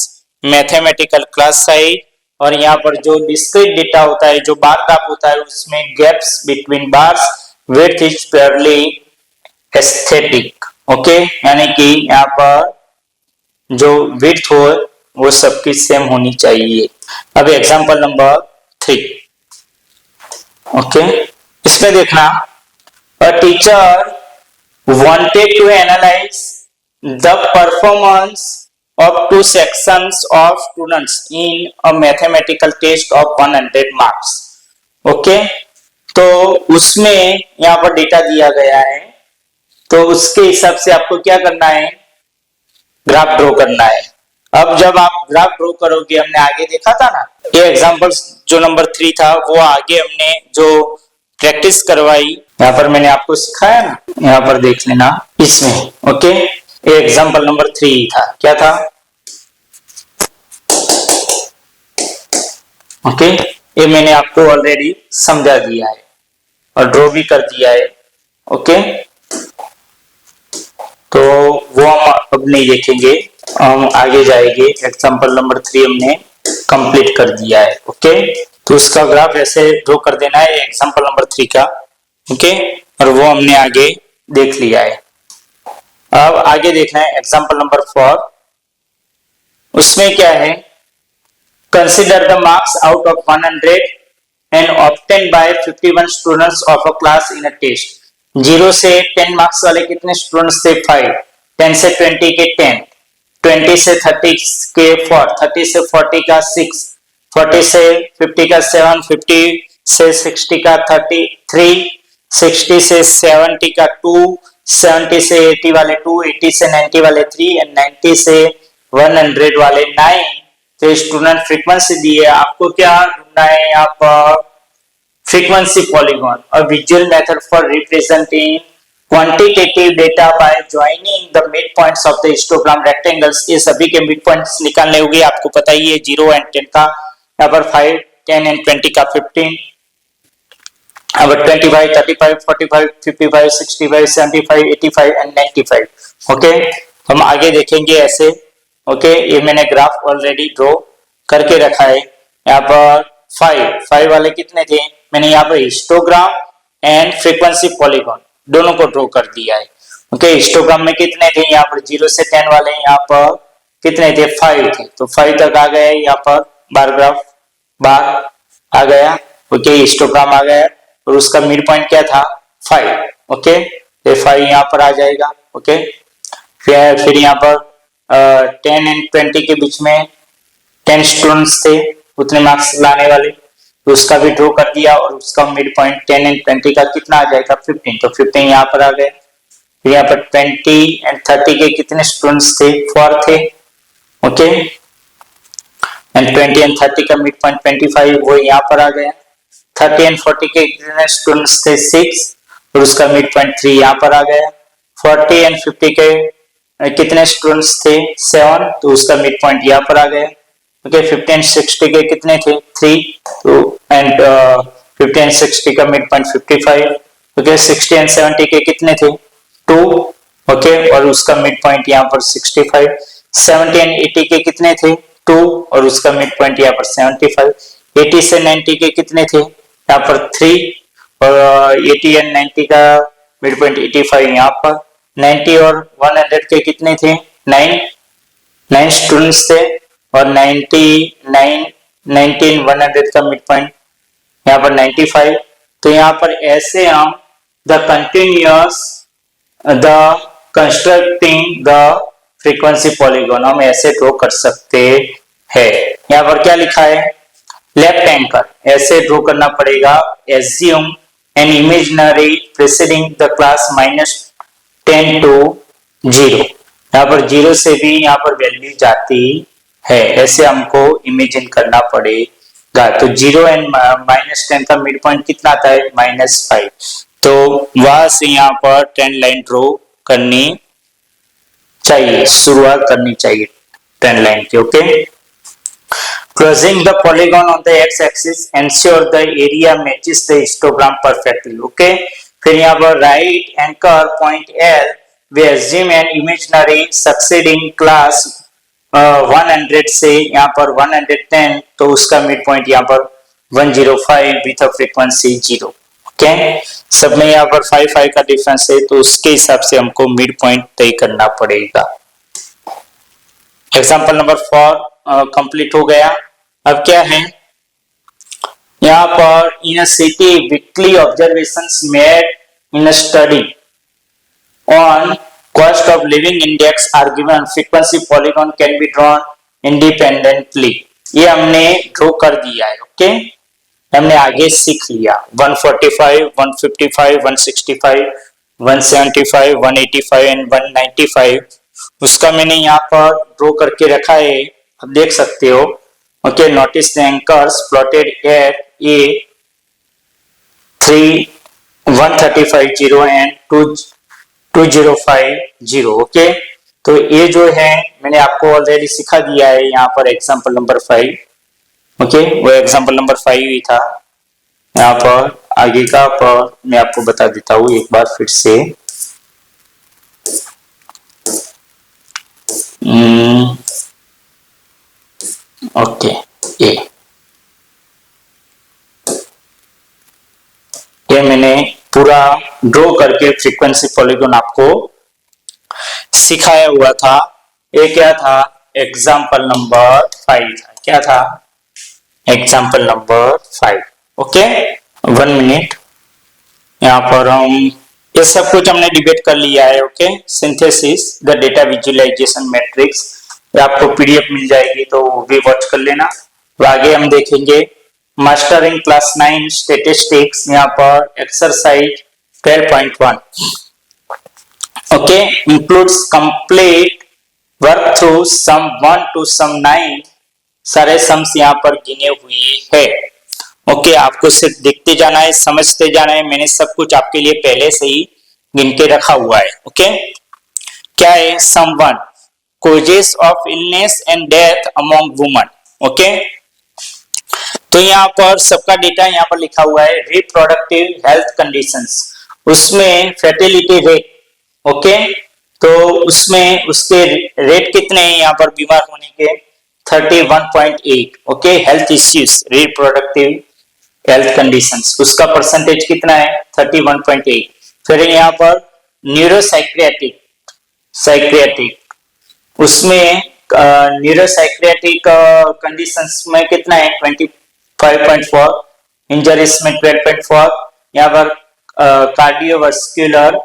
mathematical class size. और यहाँ पर जो डिस्क्रीट डेटा होता है, जो बार ग्राफ होता है, उसमें gaps between bars, width is purely aesthetic. Okay, यानी कि यहाँ पर जो विड्थ हो वो सबकी सेम होनी चाहिए। अब एग्जांपल नंबर 3। ओके, इसमें देखना, a teacher wanted to analyze the performance of 2 sections of students in a mathematical test of 100 marks. Okay, तो उसमें यहाँ पर डेटा दिया गया है, तो उसके हिसाब से आपको क्या करना है, ग्राफ ड्रॉ करना है। अब जब आप ग्राफ ड्रॉ करोगे, हमने आगे देखा था ना, ये एग्जांपल जो नंबर 3 था वो आगे हमने जो प्रैक्टिस करवाई, यहाँ पर मैंने आपको सिखाया ना, यहाँ पर देख लेना इसमें। ओके, ये एग्जांपल नंबर 3 था, क्या था? ओके, ये मैंने आपको ऑलरेडी समझा दिया है और ड्रॉ भी कर दिया है। ओके, तो वो हम अब नहीं देखेंगे, हम आगे जाएंगे। एग्जांपल नंबर 3 हमने कंप्लीट कर दिया है। ओके, तो उसका ग्राफ ऐसे ड्रॉ कर देना है एग्जांपल नंबर 3 का। ओके, और वो हमने आगे देख लिया है। अब आगे देखना है एग्जांपल नंबर 4। उसमें क्या है, consider the marks out of 100 and obtain by 51 students of a class in a test. 0 से 10 मार्क्स वाले कितने स्टूडेंट्स थे? 5। 10 से 20 के 10, 20 से 30 के 4, 30 से 40 का 6, 40 से 50 का 7, 50 से 60 का 33, 60 से 70 का 2, 70 से 80 वाले 2, 80 से 90 वाले 3 एंड 90 से 100 वाले 9। तो स्टूडेंट फ्रीक्वेंसी दी है, आपको क्या ढूंढना है यहाँ पर? Frequency polygon. A visual method for representing quantitative data by joining the midpoints of the histogram rectangles। ये सभी के midpoints निकालने होंगे, आपको पता ही है, 0 and 10 का, यहाँ पर 5, 10 and 20 का 15, अब 25, 35, 45, 55, 65, 75, 85 and 95। ओके, हम आगे देखेंगे ऐसे। ओके, ये मैंने ग्राफ ऑलरेडी ड्रॉ करके रखा है। यहाँ पर 5 वाले कितने थे? मैंने यहाँ पर हिस्टोग्राम एंड फ्रीक्वेंसी पॉलीगॉन दोनों को ड्रॉ कर दिया है। ओके, हिस्टोग्राम में कितने थे? यहाँ पर 0 से 10 वाले, यहाँ पर कितने थे? 5 थे, तो 5 तक आ गया। यहाँ पर बार ग्राफ बार आ गया। ओके, हिस्टोग्राम आ गया और उसका मिड पॉइंट क्या था? 5। ओके, तो 5 यहाँ पर आ जाएगा। ओके, फिर यहाँ पर 10 एंड 20 के बीच में 10 स्टूडेंट्स थे, उतने मार्क्स लाने वाले, तो उसका भी ड्रॉ कर दिया और उसका मिड पॉइंट 10 एंड 20 का कितना आ जाएगा? 15। तो 15 यहाँ पर आ गए। फिर यहाँ पर 20 एंड 30 के कितने स्टूडेंट्स थे? 4 थे। ओके, एंड 20 एंड 30 का मिड पॉइंट 25, वो यहाँ पर आ गया। 30 एंड 40 के कितने स्टूडेंट्स थे? 6, और उसका मिड पॉइंट 3 यहाँ पर आ गया। 40 एंड 50 के कितने स्टूडेंट्स थे? 7, तो उसका मिड पॉइंट यहाँ पर आ गया। ओके, 50 एंड 60 के कितने थे? 3, तो एंड 50 एंड 60 का मिड पॉइंट 55। ओके, 60 एंड 70 के कितने थे? 2। ओके, और उसका मिड पॉइंट यहाँ पर 65। 70 एंड 80 के कितने थे? 2, और उसका मिड पॉइंट यहाँ पर 75। 80 से 90 के कितने थे? यहाँ पर 3, और 80 एंड 90 का मिड पॉइंट 85 यहाँ पर। 90 और 100 के कितने थे? 9 स्टूडेंट्स थे, और 99 19 100 का मिड पॉइंट यहाँ पर 95। तो यहाँ पर ऐसे हम the continuous the constructing the frequency polygon हम ऐसे ड्रॉ कर सकते हैं। यहाँ पर क्या लिखा है? लेफ्ट एंकर, ऐसे ड्रॉ करना पड़ेगा। Assume an imaginary preceding the class -10 to 0। यहाँ पर 0 से भी यहाँ पर वैल्यू जाती है, ऐसे हमको इमेजिन करना पड़ेगा। तो 0 एंड -10 का मिड पॉइंट कितना आता है? -5। तो वहां से यहाँ पर 10 लाइन ड्रॉ करनी चाहिए, शुरुआत करनी चाहिए ट्रेंड लाइन की। Okay, closing the polygon on the x-axis ensure the area matches the histogram perfectly. Okay, फिर यहाँ पर right anchor point L we assume an imaginary succeeding class 100 से यहाँ पर 110, तो उसका मिड पॉइंट यहाँ पर 105 विथ अ फ्रीक्वेंसी 0। ओके, सब में यहाँ पर 5 का डिफरेंस है, तो उसके हिसाब से हमको मिड पॉइंट तय करना पड़ेगा। एग्जाम्पल नंबर 4 कंप्लीट हो गया। अब क्या है यहाँ पर, in a city weekly observations made in a study on cost of living index are given, frequency polygon can be drawn independently. ये हमने ड्रॉ कर दिया है। ओके, हमने आगे सीख लिया 145, 155, 165, 175, 185 एंड 195, उसका मैंने यहाँ पर ड्रॉ करके रखा है, अब देख सकते हो। Okay, notice the anchors plotted at a 135.0 and 2050। Okay, तो ये जो है मैंने आपको ऑलरेडी सिखा दिया है यहाँ पर एग्जांपल नंबर 5। ओके, वो एग्जांपल नंबर 5 ही था। यहाँ पर आगे का पर मैं आपको बता देता हूँ एक बार फिर से। ओके, ये मैंने पूरा ड्रॉ करके फ्रीक्वेंसी पॉलीगॉन आपको सिखाया हुआ था। ये क्या था, एग्जाम्पल नंबर 5 था। क्या था, एग्जाम्पल नंबर 5। ओके, 1 मिनट, यहाँ पर हम ये सब कुछ हमने डिबेट कर लिया है। Okay, synthesis the data visualisation matrix, आपको पीडीएफ मिल जाएगी, तो वो भी वॉच कर लेना। तो आगे हम देखेंगे मास्टरिंग क्लास 9 स्टैटिस्टिक्स, यहाँ पर exercise 12.1। Okay, includes complete work through sum 1 to sum 9, सारे सम्स यहाँ पर गिने हुए हैं। ओके, आपको सिर्फ देखते जाना है, समझते जाना है। मैंने सब कुछ आपके लिए पहले से ही गिन के रखा हुआ है। ओके, क्या है, सम 1 causes of illness and death among women। Okay, तो यहाँ पर सबका डेटा यहाँ पर लिखा हुआ है। रिप्रोडक्टिव हेल्थ कंडीशंस, उसमें फर्टिलिटी रेट। ओके, तो उसमें उसके रेट कितने हैं यहाँ पर बीमार होने के, 31.8। Okay, health issues reproductive health conditions, उसका परसेंटेज कितना है, 31.8। फिर यहाँ पर न्यूरोसाइक्रियाटिक उसमें न्यूरोसाइक्रियाटिक कंडीशंस में कितना है, 25.4। इंजरीज में 12.4। यहाँ पर कार्डियोवास्कुलर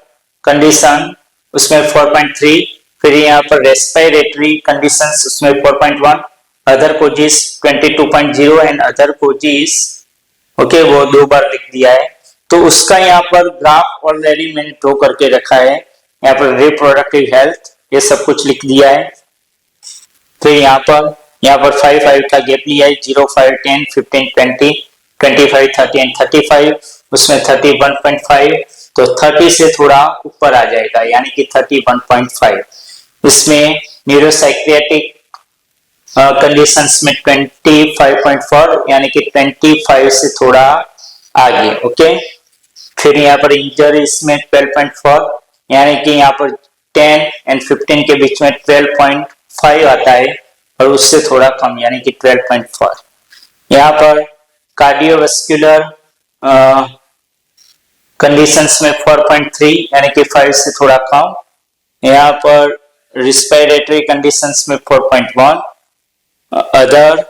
कंडीशन उसमें 4.3। फिर यहाँ पर रेस्पिरेटरी कंडीशंस उसमें 4.1। Other causes 22.0 and other causes. Okay, वो 2 बार लिख दिया है, तो उसका यहाँ पर ग्राफ ऑलरेडी मैंने ड्रॉ करके रखा है। यहाँ पर रिप्रोडक्टिव हेल्थ ये सब कुछ लिख दिया है। फिर यहाँ पर 5 का गैप लिया है, 0, 5, 10, 15, 20, 25, 30 एंड 35, उसमें 31.5, तो 30 से थोड़ा ऊपर आ जाएगा, यानी कि 31.5। इसमें न्यूरोसाइक्रियाटिक कंडीशंस में 25.4, यानी कि 25 से थोड़ा आगे। ओके, फिर यहाँ पर इंजरीज में 12.4, यानी कि यहाँ पर 10 एंड 15 के बीच में 12.5 आता है, और उससे थोड़ा कम, यानी कि 12.4। यहाँ पर कार्डियोवास्कुलर कंडीशंस में 4.3, यानी कि 5 से थोड़ा कम। यहाँ पर रिस्पिरेटरी कंडीशंस में 4.1, अदर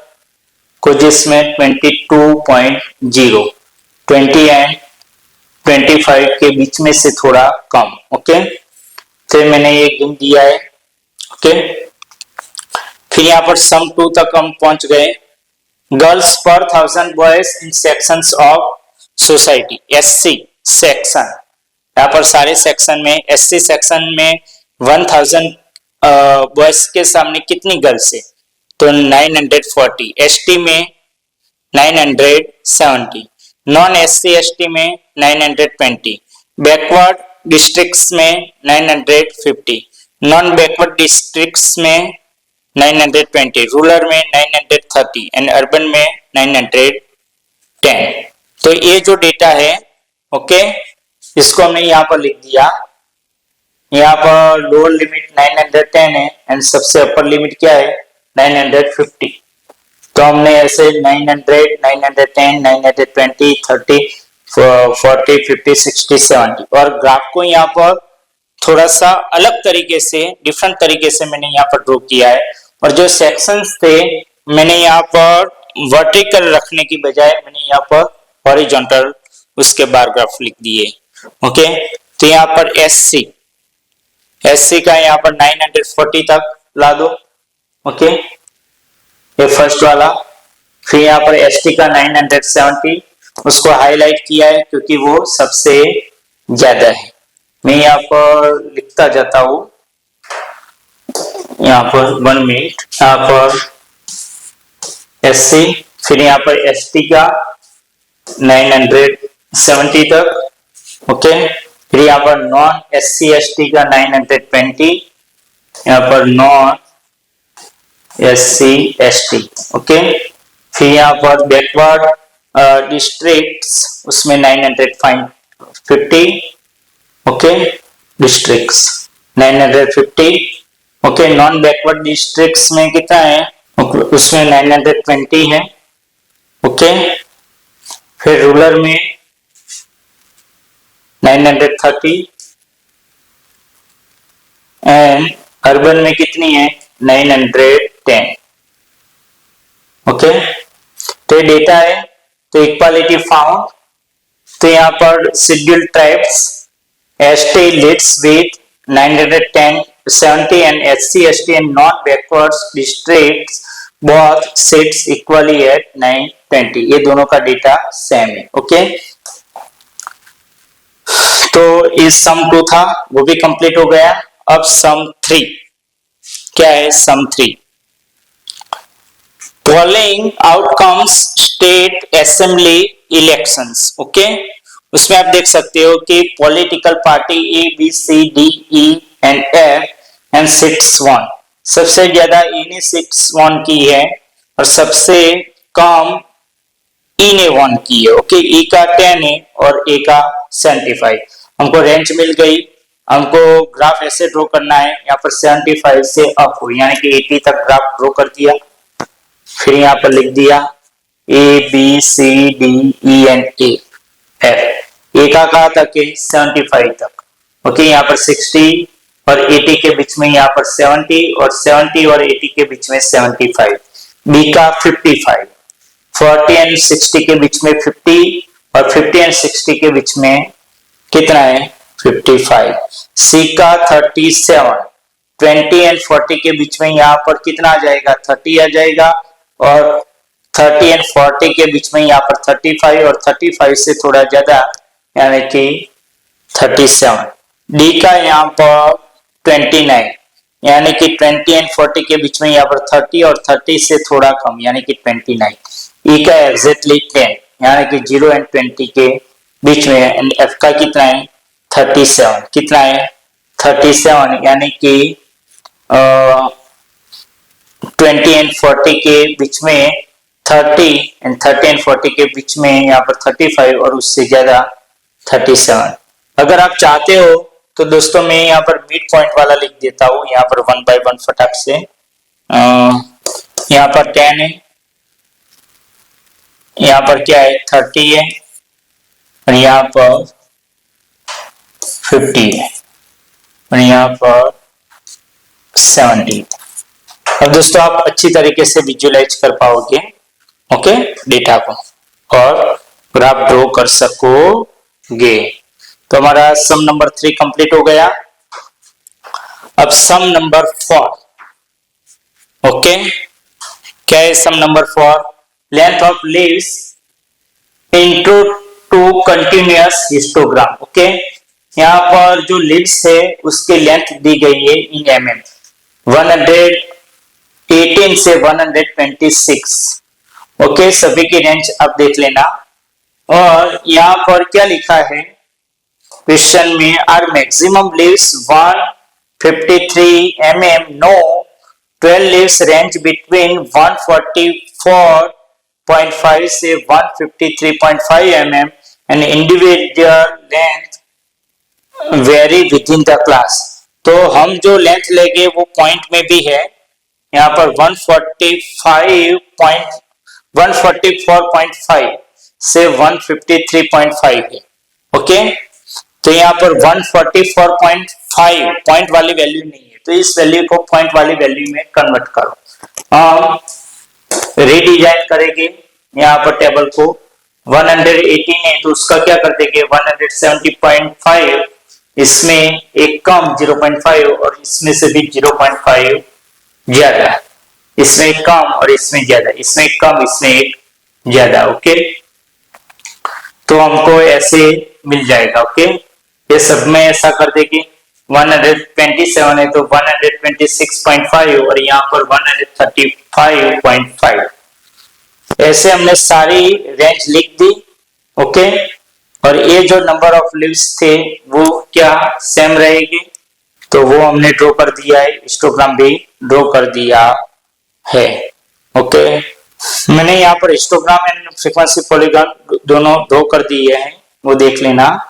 कोजेस में 22.0, 20 एंड 25 के बीच में से थोड़ा कम। ओके, फिर मैंने ये गिन दिया है। ओके, फिर यहाँ पर सम 2 तक हम पहुंच गए। गर्ल्स पर 1000 boys in sections of society, SC section, यहाँ पर सारे सेक्शन में, एससी सेक्शन में 1000 बॉयज के सामने कितनी गर्ल्स है, तो 940। एसटी में 970, नॉन एससी एसटी में 920, बैकवर्ड डिस्ट्रिक्ट्स में 950, नॉन बैकवर्ड डिस्ट्रिक्ट्स में 920, रूरल में 930 एंड अर्बन में 910। तो ये जो डेटा है, ओके, इसको हमने यहाँ पर लिख दिया। यहाँ पर लोअर लिमिट 910 है एंड सबसे अपर लिमिट क्या है 950। तो हमने ऐसे 900, 910, 920, 30, 40, 50, 60, 70 और ग्राफ को यहाँ पर थोड़ा सा अलग तरीके से, डिफरेंट तरीके से मैंने यहाँ पर ड्रॉ किया है। और जो सेक्शंस थे मैंने यहाँ पर वर्टिकल रखने की बजाय मैंने यहाँ पर हॉरिजॉन्टल उसके बार ग्राफ लिख दिए। ओके, तो यहाँ पर एससी का यहाँ पर 940 तक ला दो। ओके, ये फर्स्ट वाला। फिर यहाँ पर एसटी का 970, उसको हाईलाइट किया है क्योंकि वो सबसे ज्यादा है। मैं यहाँ पर लिखता जाता हूं, यहाँ पर 1 मिनट। यहाँ पर एससी, फिर यहाँ पर एसटी का 970 तक। ओके, फिर यहाँ पर नॉन एससी एसटी का 920, यहाँ पर नॉन एससी एसटी। ओके, फिर यहाँ पर बैकवर्ड डिस्ट्रिक्ट्स उसमें 950। Okay, districts 950। Okay, non backward districts में कितना है उसमें 920 है। ओके, फिर रूरल में 930 एंड अर्बन में कितनी है 910। ओके, तो ये डेटा है। तो इक्वालिटी फाउंड, तो यहाँ पर scheduled tribes ST leads with 910, 70 and SC, ST and non-backward districts both sits equally at 920। ये दोनों का डेटा सेम है। ओके, तो इस सम 2 था वो भी कंप्लीट हो गया। अब सम 3 क्या है? Sum 3 polling outcomes state assembly elections. Okay, उसमें आप देख सकते हो कि political party A B C D E and F and 6-1, सबसे ज्यादा ई ने 6-1 की है और सबसे कम ई ने 1 की है। ओके, ई का 10 है और ए का 75। हमको रेंज मिल गई। हमको ग्राफ ऐसे ड्रॉ करना है, यहाँ पर 75 से अप हो यानी कि 80 तक ग्राफ ड्रॉ कर दिया। फिर यहाँ पर लिख दिया A B C D E and A F. A का कहा तक है 75 तक। ओके, यहाँ पर 60 और 80 के बीच में यहाँ पर 70 और 70 और 80 के बीच में 75। बी का 55, 40 एंड 60 के बीच में 50 और 50 एंड 60 के बीच में कितना है 55। सी का 37, 20 एंड 40 के बीच में यहाँ पर कितना आ जाएगा 30 आ जाएगा और 30 एंड 40 के बीच में यहाँ पर 35 और 35 से थोड़ा ज्यादा यानी कि 37। डी का यहाँ पर 29 यानी कि 20 एंड 40 के बीच में यहाँ पर 30 और 30 से थोड़ा कम यानी कि 29। ई का एग्जैक्टली 10 यानी कि 0 एंड 20 के बीच में। एंड एफ का कितना है 37। कितना है 37 यानी कि 20 एंड 40 के बीच में 30 एंड 30 एंड 40 के बीच में यहाँ पर 35 और उससे ज्यादा 37। अगर आप चाहते हो तो दोस्तों मैं यहाँ पर मिड पॉइंट वाला लिख देता हूँ, यहाँ पर 1 by 1 फटाक से। यहाँ पर 10 है, यहाँ पर क्या है 30 है और यहाँ पर 50 है और यहाँ पर 70। अब दोस्तों आप अच्छी तरीके से विजुअलाइज कर पाओगे ओके डेटा को और ग्राफ ड्रॉ कर सकोगे। तो हमारा सम नंबर 3 कंप्लीट हो गया। अब सम नंबर 4 ओके, क्या है sum number 4? Length of leaves into 2 continuous histogram. Okay, यहाँ पर जो लीव्स है उसकी लेंथ दी गई है इन mm 118 से 126। ओके, सभी की रेंज आप देख लेना। और यहाँ पर क्या लिखा है क्वेश्चन में? Are maximum leaves 1 53 mm. No, 12 leaves range between 144.5 से 153.5 mm and individual length vary within the class. तो हम जो लेंथ लेंगे वो पॉइंट में भी है, यहाँ पर 144.5 से 153.5 है. ओके, तो यहाँ पर 144.5 पॉइंट वाली वैल्यू नहीं है, तो इस वैल्यू को पॉइंट वाली वैल्यू में कन्वर्ट करो. रीडिजाइन करेंगे यहाँ पर टेबल को. 118 है तो उसका क्या कर देंगे, 170.5 इसमें एक कम 0.5 और इसमें से भी 0.5 ज्यादा, इसमें एक कम और इसमें ज्यादा, इसमें एक कम इसमें एक ज्यादा. ओके, तो हमको ऐसे मिल जाएगा. ओके, ये सब में ऐसा कर देंगे. 127 है तो 126.5 और यहाँ पर 135.5. ऐसे हमने सारी रेंज लिख दी. ओके, और ये जो नंबर ऑफ लीव्स थे वो क्या सेम रहेगी, तो वो हमने ड्रॉ कर दिया है, हिस्टोग्राम भी ड्रॉ कर दिया है. ओके, मैंने यहाँ पर हिस्टोग्राम एंड फ्रीक्वेंसी पॉलीगॉन दोनों ड्रॉ कर दिए हैं, वो देख लेना.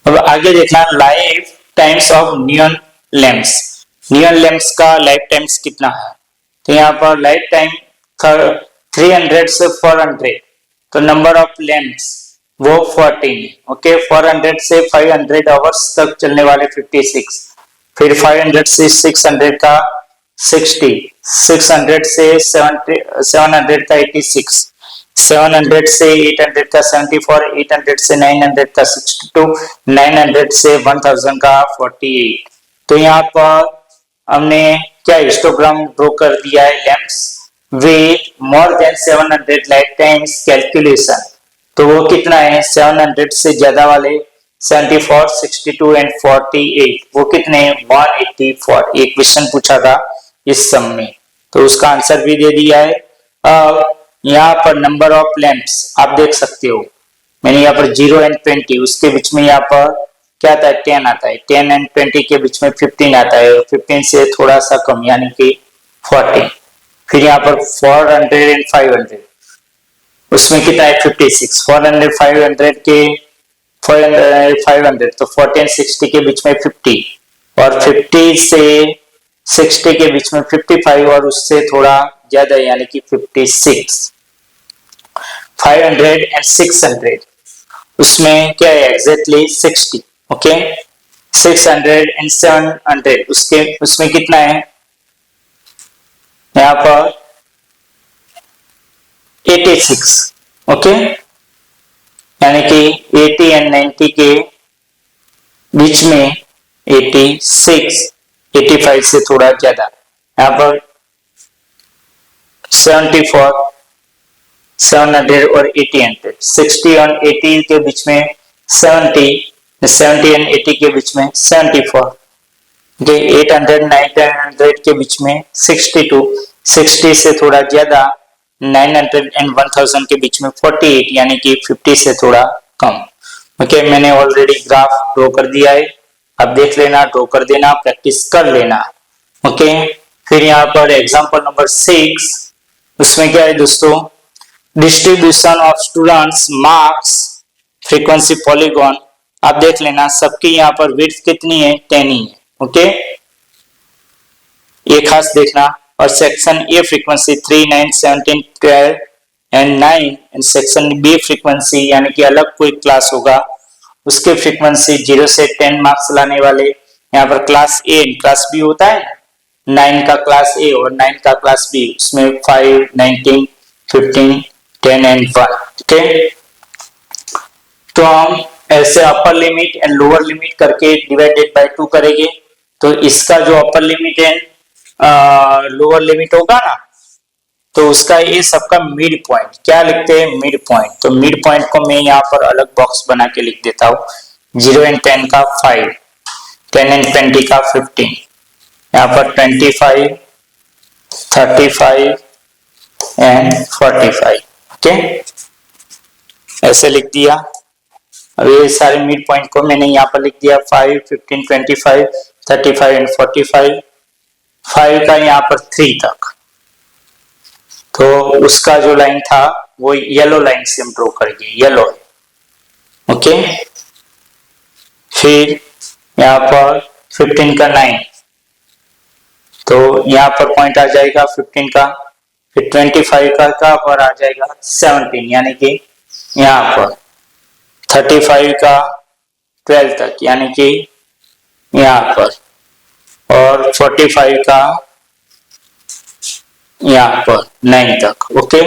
अब आगे देखना life times of neon lamps. Neon lamps का लाइफ टाइम्स कितना है, तो यहाँ पर लाइफ टाइम 300 से 400, तो नंबर ऑफ लैंप्स वो 14 है. ओके, 400 से 500 आवर्स तक चलने वाले 56, फिर 500 से 600 का 60, 600 से 700 का 86, 700 से 800 का 74, 800 से 900 का 62, 900 से 1000 का 48. तो यहाँ पर हमने क्या हिस्टोग्राम ड्रॉ कर दिया है lamps with more than 700 life times calculation. तो वो कितना है, 700 से ज्यादा वाले 74, 62 एंड 48 वो कितने 184. एक क्वेश्चन पूछा था इस सम में, तो उसका आंसर भी दे दिया है. यहाँ पर नंबर ऑफ लैंप्स आप देख सकते हो, मैंने यहाँ पर 0 एंड 20, उसके बीच में यहाँ पर क्या आता है 10 आता है, 10 एंड 20 के बीच में 15 आता है, 15 से थोड़ा सा कम यानी कि 40. फिर यहाँ पर 400 एंड 500 उसमें कितना है 56, 400 500 के 500 तो 40 एंड 60 के बीच में 50 और 50 से 60 के बीच में 55 और उससे थोड़ा ज्यादा यानी कि 56. 500 एंड 600 उसमें क्या है एग्जैक्टली 60. ओके, 600 एंड 700 उसके उसमें कितना है यहाँ पर 86. ओके, यानी कि 80 एंड 90 के बीच में 86, 85 से थोड़ा ज्यादा. यहाँ पर 74, 700 और 800, 60 और 80 के बीच में 70, 70 एंड 80 के बीच में 74. 800 900 के बीच में 62, 60 से थोड़ा ज्यादा 900 एंड 1000 के बीच में 48 यानी कि 50 से थोड़ा कम. ओके, मैंने ऑलरेडी ग्राफ ड्रॉ कर दिया है, अब देख लेना, ड्रॉ कर देना, प्रैक्टिस कर लेना. ओके, फिर यहाँ पर एग्जांपल नंबर 6 उसमें क्या है दोस्तों, distribution of students marks frequency polygon. आप देख लेना सबकी यहाँ पर विड्थ कितनी है 10 ही है. ओके, ये खास देखना. और section A frequency 3, 9, 17, 12 and 9 and section B frequency यानी कि अलग कोई क्लास होगा उसके फ्रीक्वेंसी 0 से 10 मार्क्स लाने वाले. यहाँ पर क्लास ए क्लास बी होता है, 9 का क्लास ए और 9 का क्लास बी, उसमें 5, 19, 15, 10 एंड 1. ओके, तो हम ऐसे upper limit and lower limit करके डिवाइडेड बाय 2 करेंगे. तो इसका जो upper limit and lower limit होगा ना, तो उसका ये सबका मिड पॉइंट क्या लिखते हैं मिड पॉइंट. तो मिड पॉइंट को मैं यहाँ पर अलग बॉक्स बना के लिख देता हूँ. 0 एंड 10 का 5, 10 एंड 20 का 15, यहाँ पर 25, 35 एंड 45. ओके, ऐसे लिख दिया. अब ये सारे मिड पॉइंट को मैंने यहाँ पर लिख दिया 5, 15, 25, 35 एंड 45, 5 का यहाँ पर 3 तक। तो उसका जो लाइन था वो येलो लाइन से हम ड्रॉ करेंगे, येलो। ओके, फिर यहाँ पर 15 का 9, तो यहाँ पर पॉइंट आ जाएगा 15 का। फिर 25 का कहाँ पर आ जाएगा 17, यानी कि यहाँ पर 35 का 12 तक, यानी कि यहाँ पर, और 45 का यहाँ पर 9 तक। ओके,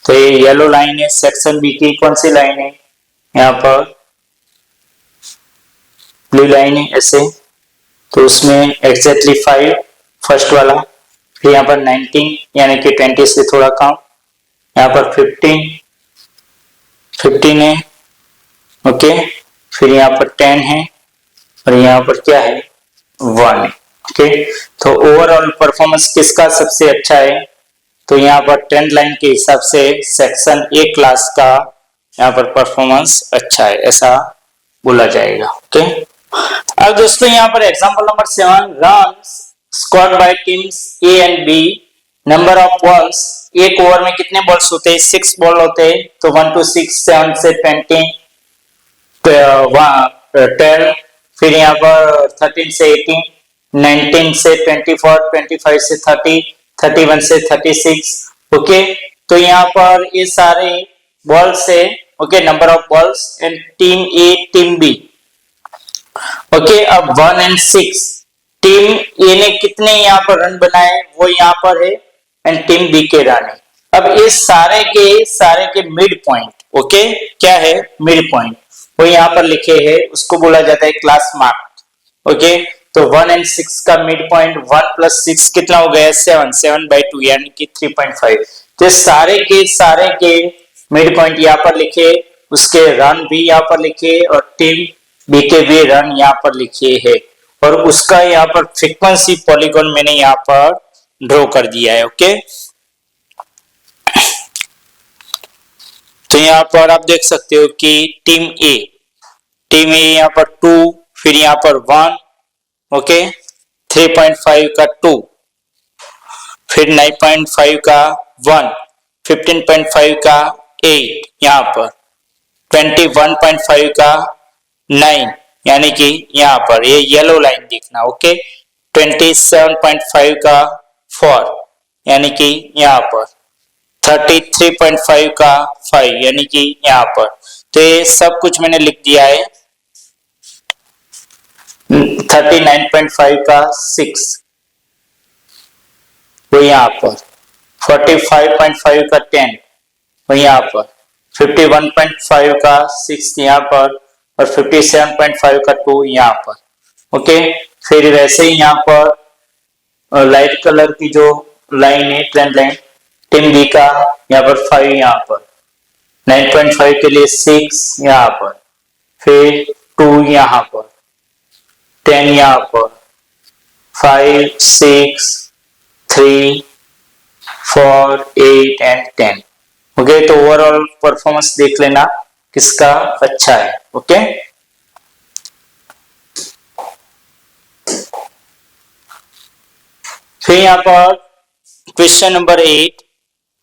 तो ये येलो लाइन है सेक्शन बी की। कौन सी लाइन है? यहाँ पर ब्लू लाइन है ऐसे, तो उसमें एग्जैक्टली 5 फर्स्ट वाला, फिर यहाँ पर 19 यानी कि 20 से थोड़ा कम, यहाँ पर 15 है। ओके, फिर यहाँ पर 10 है और यहाँ पर क्या है 1 है। ओके, तो ओवरऑल परफॉर्मेंस किसका सबसे अच्छा है? तो यहाँ पर ट्रेंड लाइन के हिसाब से सेक्शन ए क्लास का यहाँ पर परफॉर्मेंस अच्छा है, ऐसा बोला जाएगा। ओके, अब दोस्तों यहाँ पर example number 7, runs scored by teams A and B, number of balls, एक ओवर में कितने बॉल्स होते हैं? 6 बॉल होते हैं, तो 1 to 6, 7 से 20, 12, फिर यहाँ पर 13 से 18, 19 से 24, 25 से 30, 31 से 36। ओके, तो यहाँ पर ये सारे बॉल्स है। Okay, number of balls and team A team B. Okay, अब 1 and 6, टीम ए ने कितने यहाँ पर रन बनाए वो यहाँ पर है, एंड टीम बी के रन है। अब इस सारे के मिड पॉइंट, ओके, क्या है मिड पॉइंट, वो यहाँ पर लिखे हैं, उसको बोला जाता है क्लास मार्क। ओके, तो 1 and 6 का मिड पॉइंट 1 + 6 कितना हो गया? 7, 7/2 यानी कि 3.5। तो सारे के मिड पॉइंट यहाँ पर लिखे, उसके रन भी यहाँ पर लिखे और टीम बी के भी रन यहाँ पर लिखे है, और उसका यहाँ पर फ्रीक्वेंसी पॉलीगॉन मैंने यहाँ पर ड्रॉ कर दिया है। ओके, तो यहाँ पर आप देख सकते हो कि टीम ए यहाँ पर 2, फिर यहाँ पर 1, ओके, 3.5 का 2, फिर 9.5 का 1, 15.5 का 8, यहाँ पर 21.5 का 9, यानी कि यहाँ पर ये येलो लाइन दिखना। ओके, 27.5 का 4, यानी कि यहाँ पर 33.5 का 5, यानी कि यहाँ पर। तो ये सब कुछ मैंने लिख दिया है। 39.5 का 6, वो यहाँ पर 45.5 का 10, वो यहाँ पर 51.5 का 6 यहाँ पर, और 57.5 का 2 यहाँ पर। ओके, फिर वैसे ही यहाँ पर लाइट कलर की जो लाइन है ट्रेंड लाइन, टीम बी का यहाँ पर 5 यहाँ पर, 9.5 के लिए 6 यहाँ पर, फिर 2 यहाँ पर, 10 यहाँ पर, 5, 6, 3, 4, 8 एंड 10। ओके, तो ओवरऑल परफॉर्मेंस देख लेना किसका अच्छा है। ओके, फिर यहाँ पर क्वेश्चन नंबर 8,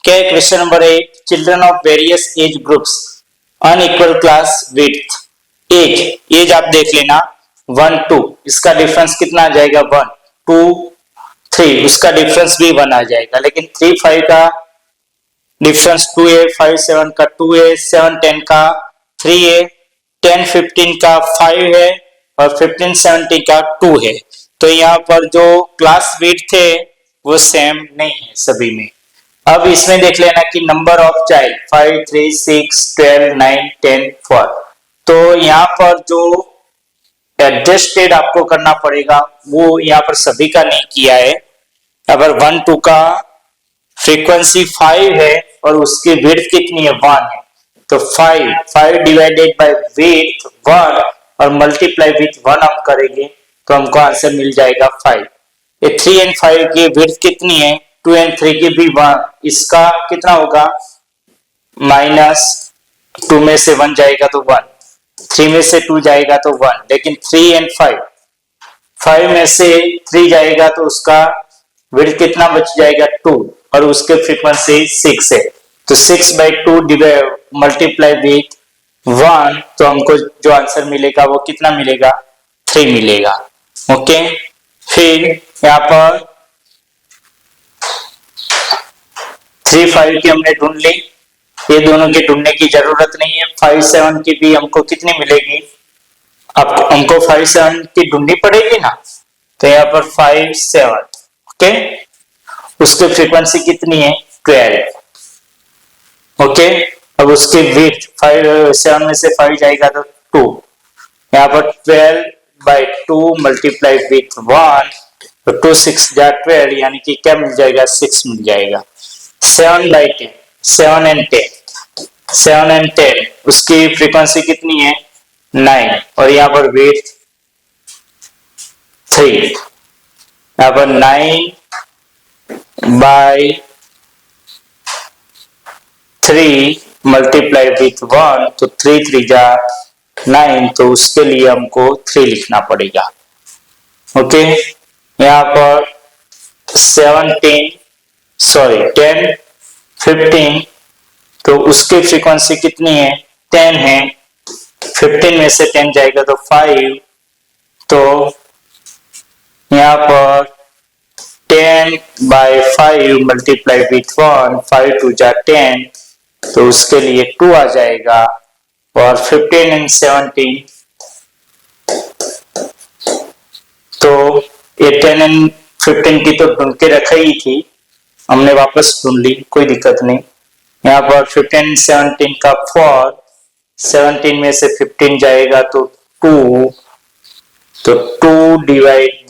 क्या है question number 8? Children of various age groups unequal class width, as आप देख लेना 1, 2, इसका डिफरेंस कितना आ जाएगा? 1, 2, 3, उसका डिफरेंस भी 1 आ जाएगा, लेकिन 3, 5 का डिफरेंस 2 है, 5, 7 का 2 है, 7, 10 का 3 है, 10, 15 का 5 है, और 15, 17 का 2 है। तो यहाँ पर जो क्लास विड्थ थे वो सेम नहीं है सभी में। अब इसमें देख लेना कि नंबर ऑफ चाइल्ड 5, 3, 6, 12, 9, 10, 4। तो यहाँ पर जो एडजस्टेड आपको करना पड़ेगा वो यहाँ पर सभी का नहीं किया है। अगर 1, 2 का फ्रीक्वेंसी 5 है और उसकी विड्थ कितनी है? 1 है, तो 5 डिवाइडेड बाय विड्थ 1 और मल्टीप्लाई विथ 1 हम करेंगे तो हमको आंसर मिल जाएगा 5। ये 3 and 5 की विड्थ कितनी है? 2 and 3 की भी 1, इसका कितना होगा? -2 में से 1 जाएगा तो 1, 3 में से 2 जाएगा तो 1, लेकिन 3 एंड 5 में से 3 जाएगा तो उसका विड्थ कितना बच जाएगा 2, और उसके फ्रीक्वेंसी 6 है, तो 6/2 मल्टीप्लाई विथ 1, तो हमको जो आंसर मिलेगा वो कितना मिलेगा 3 मिलेगा। ओके, फिर यहाँ पर 3, 5 की हमने ढूंढ ली, ये दोनों की ढूंढने की जरूरत नहीं है। 5, 7 की भी हमको कितनी मिलेगी, अब हमको 5, 7 की ढूंढनी पड़ेगी ना, तो यहाँ पर 5, 7, ओके, उसकी फ्रीक्वेंसी कितनी है 12। ओके, अब उसकी विड्थ 5, 7 में से 5 जाएगा तो 2, यहाँ पर 12/2 मल्टीप्लाई विथ 1, तो 2 6 जा 12, यानी कि क्या मिल जाएगा 6 मिल जाएगा। 7/10, 7 एंड 10, उसकी फ्रीक्वेंसी कितनी है 9, और यहाँ पर विड्थ 3, यहाँ पर 9/3 मल्टीप्लाई विथ 1, तो 3 3 जा 9, तो उसके लिए हमको 3 लिखना पड़ेगा। ओके, यहाँ पर 10, 15, तो उसकी फ्रीक्वेंसी कितनी है 10 है, 15 में से 10 जाएगा तो 5, तो यहाँ पर 10/5 मल्टीप्लाई विथ 1, 5 2 जा 10, तो उसके लिए 2 आ जाएगा, और 15 एंड 17, तो ये 10 एंड 15 की तो ढूंढ के रखी ही थी, हमने वापस ढूंढ ली, कोई दिक्कत नहीं। यहाँ पर 15 17 का 4, 17 में से 15 जाएगा तो 2, तो 4 डिवाइडेड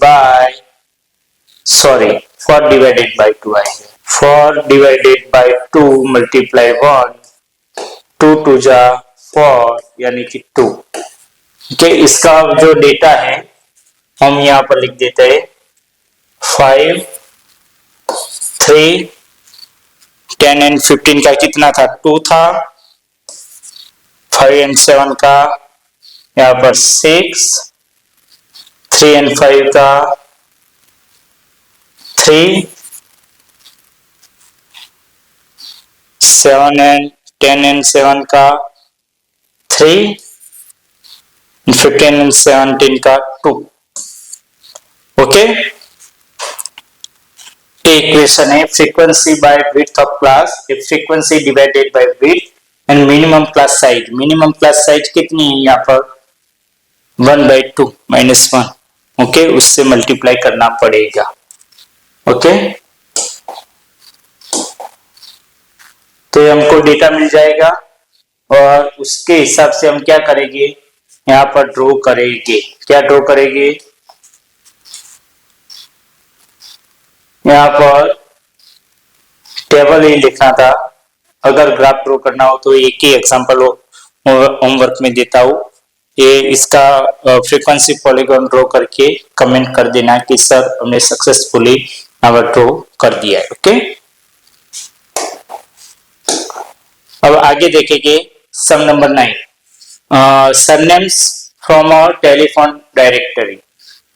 बाय 2 मल्टीप्लाई 1, 2 2 जा 4, यानी कि 2। ठीक, इसका जो डेटा है हम यहाँ पर लिख देते हैं 5, 3, 10 एंड 15 का कितना था 2 था, 5 एंड 7 का यहाँ पर 6, 3 एंड 5 का 3, 7 एंड 10 एंड 7 का 3, 15 एंड 17 का 2। ओके, इक्वेशन है frequency by width of class, frequency divided by width and minimum class size. Minimum class size कितनी है यहाँ पर 1/2 -1, ओके, उससे मल्टीप्लाई करना पड़ेगा। ओके, तो हमको डेटा मिल जाएगा, और उसके हिसाब से हम क्या करेंगे यहाँ पर ड्रॉ करेंगे। क्या ड्रॉ करेंगे, यहाँ पर टेबल ही लिखना था, अगर ग्राफ ड्रॉ करना हो तो एक ही एग्जांपल होमवर्क में देता हूँ। ये इसका फ्रीक्वेंसी पॉलीगॉन ड्रॉ करके कमेंट कर देना कि सर हमने सक्सेसफुली यहाँ ड्रॉ कर दिया है। ओके, अब आगे देखेंगे sum number 9, surnames from a telephone directory.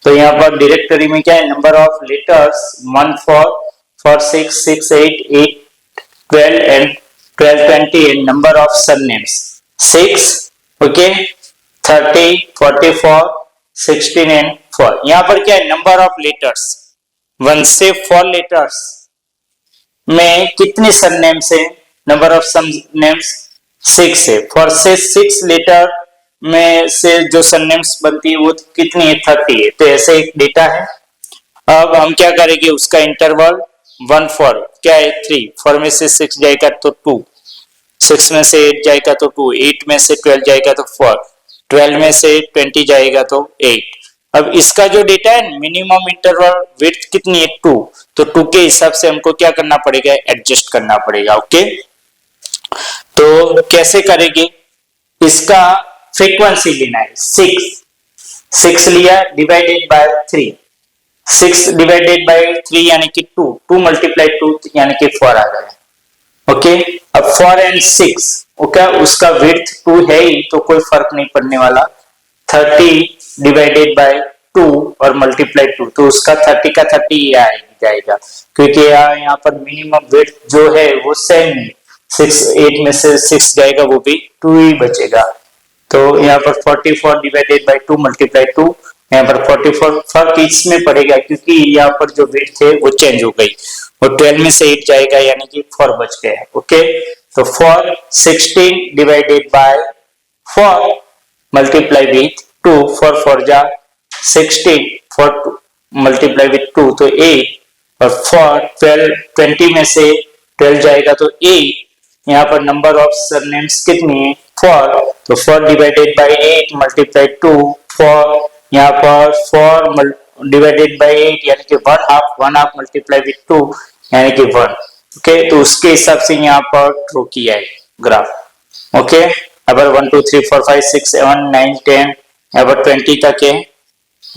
तो यहाँ पर डायरेक्टरी में क्या है, number of letters 1 4 6 6 8 8 12 and 12 20 and number of surnames 6, okay, 30 44 16 and 4। यहाँ पर क्या है, नंबर ऑफ लेटर्स 1 से 4 लेटर्स में कितने सरनेम्स है, नंबर ऑफ सरनेम्स 6 है। 4 से 6 लेटर में से जो सरनेम्स बनती है वो कितनी है 30 है। तो ऐसे एक डेटा है। अब हम क्या करेंगे, उसका इंटरवल 1 4 क्या है 3, 4 में से 6 जाएगा तो 2, 6 में से 8 जाएगा तो 2, 8 में से 12 जाएगा तो 4, 12 में से 20 जाएगा तो 8। अब इसका जो डेटा है मिनिमम इंटरवल विड्थ कितनी है 2, तो 2 के हिसाब से हमको क्या करना पड़ेगा, एडजस्ट करना पड़ेगा। ओके, तो कैसे करेंगे, इसका फ्रीक्वेंसी लेना है 6 लिया डिवाइडेड बाय 3, 6 डिवाइडेड बाय 3 यानी कि 2 मल्टीप्लाई 2 यानी कि 4 आ गया। ओके। अब 4 and 6 ओके, उसका विड्थ 2 है ही तो कोई फर्क नहीं पड़ने वाला। 30 डिवाइडेड बाय 2 और मल्टीप्लाई 2, तो उसका 30 का 30 ही जाएगा, क्योंकि यहाँ पर मिनिमम विड्थ जो है वो सेम है। 6 8 में से 6 जाएगा, वो भी 2 ही बचेगा। तो यहाँ पर 44 डिवाइडेड बाय 2 मल्टीप्लाई 2, यहाँ पर 44 फर्क इसमें पड़ेगा क्योंकि यहाँ पर जो विड्थ है वो चेंज हो गई, वो 12 में से 8 जाएगा यानी कि 4 बच गया। ओके, तो 4 16 डिवाइडेड बाय 4 मल्टीप्लाई विथ 2, 4 4 जा 16, 4 मल्टीप्लाई विथ 2 तो 8, और 4 12 20 में से 12 जाएगा तो 8। यहाँ पर नंबर ऑफ सरनेम्स कितनी है? 4, तो 4 डिवाइडेड बाय 8 मल्टीप्लाई 2 4, यहाँ पर 4 डिवाइडेड बाय 8 यानी कि 1/2 मल्टीप्लाई विथ 2 यानी कि 1। ओके, तो उसके हिसाब से यहाँ पर ड्रॉ किया है ग्राफ। ओके, अब 1 2 3 4 5 6 7 9 10 यहाँ पर 20 तक है।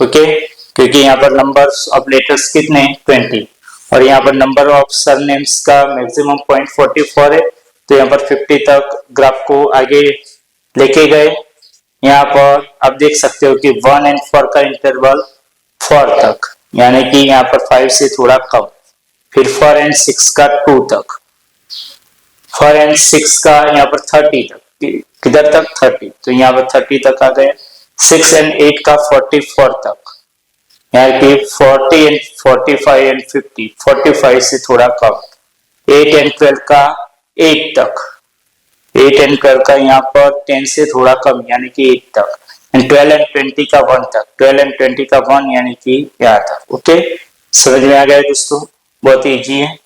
ओके, क्योंकि यहाँ पर नंबर्स ऑफ लेटर्स कितने हैं? 20, और यहाँ पर नंबर ऑफ सरनेम्स का मैक्सिमम पॉइंट 44 है, तो यहाँ पर 50 तक ग्राफ को आगे लेके गए। यहाँ पर आप देख सकते हो कि 1 and 4 का इंटरवल 4 तक, यानी कि यहाँ पर 5 से थोड़ा कम, फिर 4 and 6 का 2 तक, 4 and 6 का यहाँ पर 30 तक, किधर तक? 30, तो यहाँ पर 30 तक आ गए। 6 and 8 का 44 तक, यानी कि 40 and 45 and 50, 45 से थोड़ा कम। 8 and 12 का 8 तक, 8 and 12 का यहाँ पर 10 से थोड़ा कम यानी कि 8 तक, एंड 12 and 20 का 1 तक, 12 and 20 का 1 यानी कि यहाँ तक। ओके, समझ में आ गया दोस्तों? बहुत इजी है।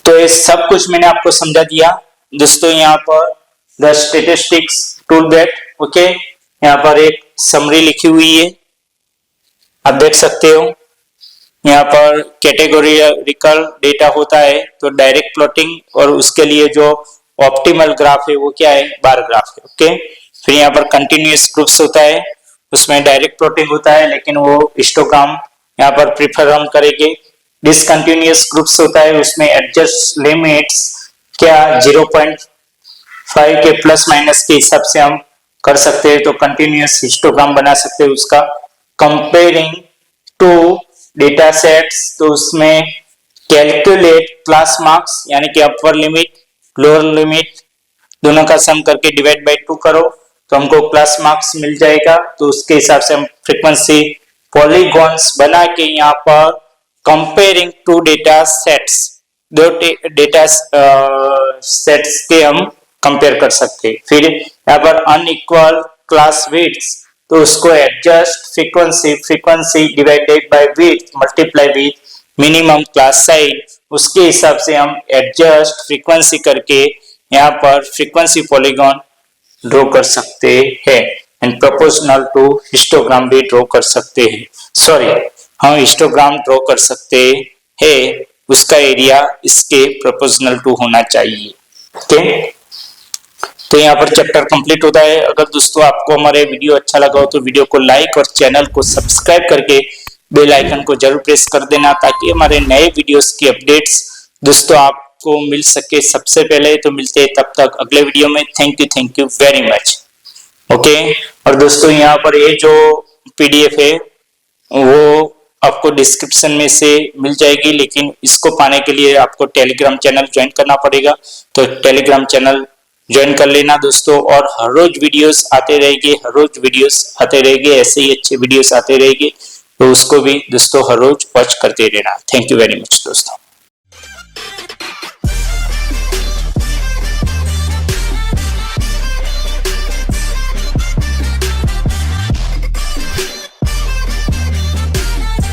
तो ये सब कुछ मैंने आपको समझा दिया दोस्तों। यहाँ पर the statistics tool that, okay, यहाँ पर एक समरी लिखी हुई है, आप देख सकते हो। यहाँ पर कैटेगोरिकल डेटा होता है तो डायरेक्ट प्लॉटिंग, और उसके लिए जो ऑप्टिमल ग्राफ है वो क्या है? बार ग्राफ है। ओके, फिर यहाँ पर कंटिन्यूअस ग्रुप्स होता है, उसमें डायरेक्ट प्लॉटिंग होता है लेकिन वो हिस्टोग्राम यहाँ पर प्रीफर हम करेंगे। डिसकंटिन्यूअस ग्रुप्स होता है, उसमें एडजस्ट लिमिट्स क्या 0.5 के प्लस माइनस के हिसाब से हम कर सकते हैं, तो कंटिन्यूअस हिस्टोग्राम बना सकते हैं उसका। कंपेयरिंग टू डेटा सेट्स, तो उसमें कैलकुलेट क्लास मार्क्स यानी कि अपर लिमिट लोअर लिमिट दोनों का सम करके डिवाइड बाय 2 करो तो हमको क्लास मार्क्स मिल जाएगा। तो उसके हिसाब से हम फ्रीक्वेंसी पॉलीगॉन्स बना के यहाँ पर कंपेयरिंग टू डेटा सेट्स, दो डेटा सेट्स के हम कंपेयर कर सकते हैं। फिर यहाँ पर अनइक्वल क्लास विड्थ्स, तो उसको adjust frequency divided by width multiply with minimum class size, उसके हिसाब से हम एडजस्ट फ्रीक्वेंसी करके यहाँ पर फ्रीक्वेंसी पॉलीगॉन ड्रॉ कर सकते हैं। एंड प्रोपोर्शनल टू हिस्टोग्राम भी ड्रॉ कर सकते हैं। सॉरी, हम हिस्टोग्राम ड्रॉ कर सकते हैं, उसका एरिया इसके प्रोपोर्शनल टू होना चाहिए। ओके, तो यहाँ पर चैप्टर कंप्लीट होता है। अगर दोस्तों आपको हमारे वीडियो अच्छा लगा हो तो वीडियो को लाइक और चैनल को सब्सक्राइब करके बेल आइकन को जरूर प्रेस कर देना, ताकि हमारे नए वीडियोस की अपडेट्स दोस्तों आपको मिल सके सबसे पहले। तो मिलते हैं तब तक अगले वीडियो में। Thank you very much. Okay, और दोस्तों यहाँ पर ये जो पीडीएफ है वो आपको डिस्क्रिप्शन में से मिल जाएगी, लेकिन इसको पाने के लिए आपको टेलीग्राम चैनल ज्वाइन करना पड़ेगा। तो टेलीग्राम चैनल ज्वाइन कर लेना दोस्तों, और हर रोज वीडियोस आते रहेंगे, ऐसे ही अच्छे वीडियोस आते रहेंगे, तो उसको भी दोस्तों हर रोज वॉच करते रहना। थैंक यू वेरी मच दोस्तों।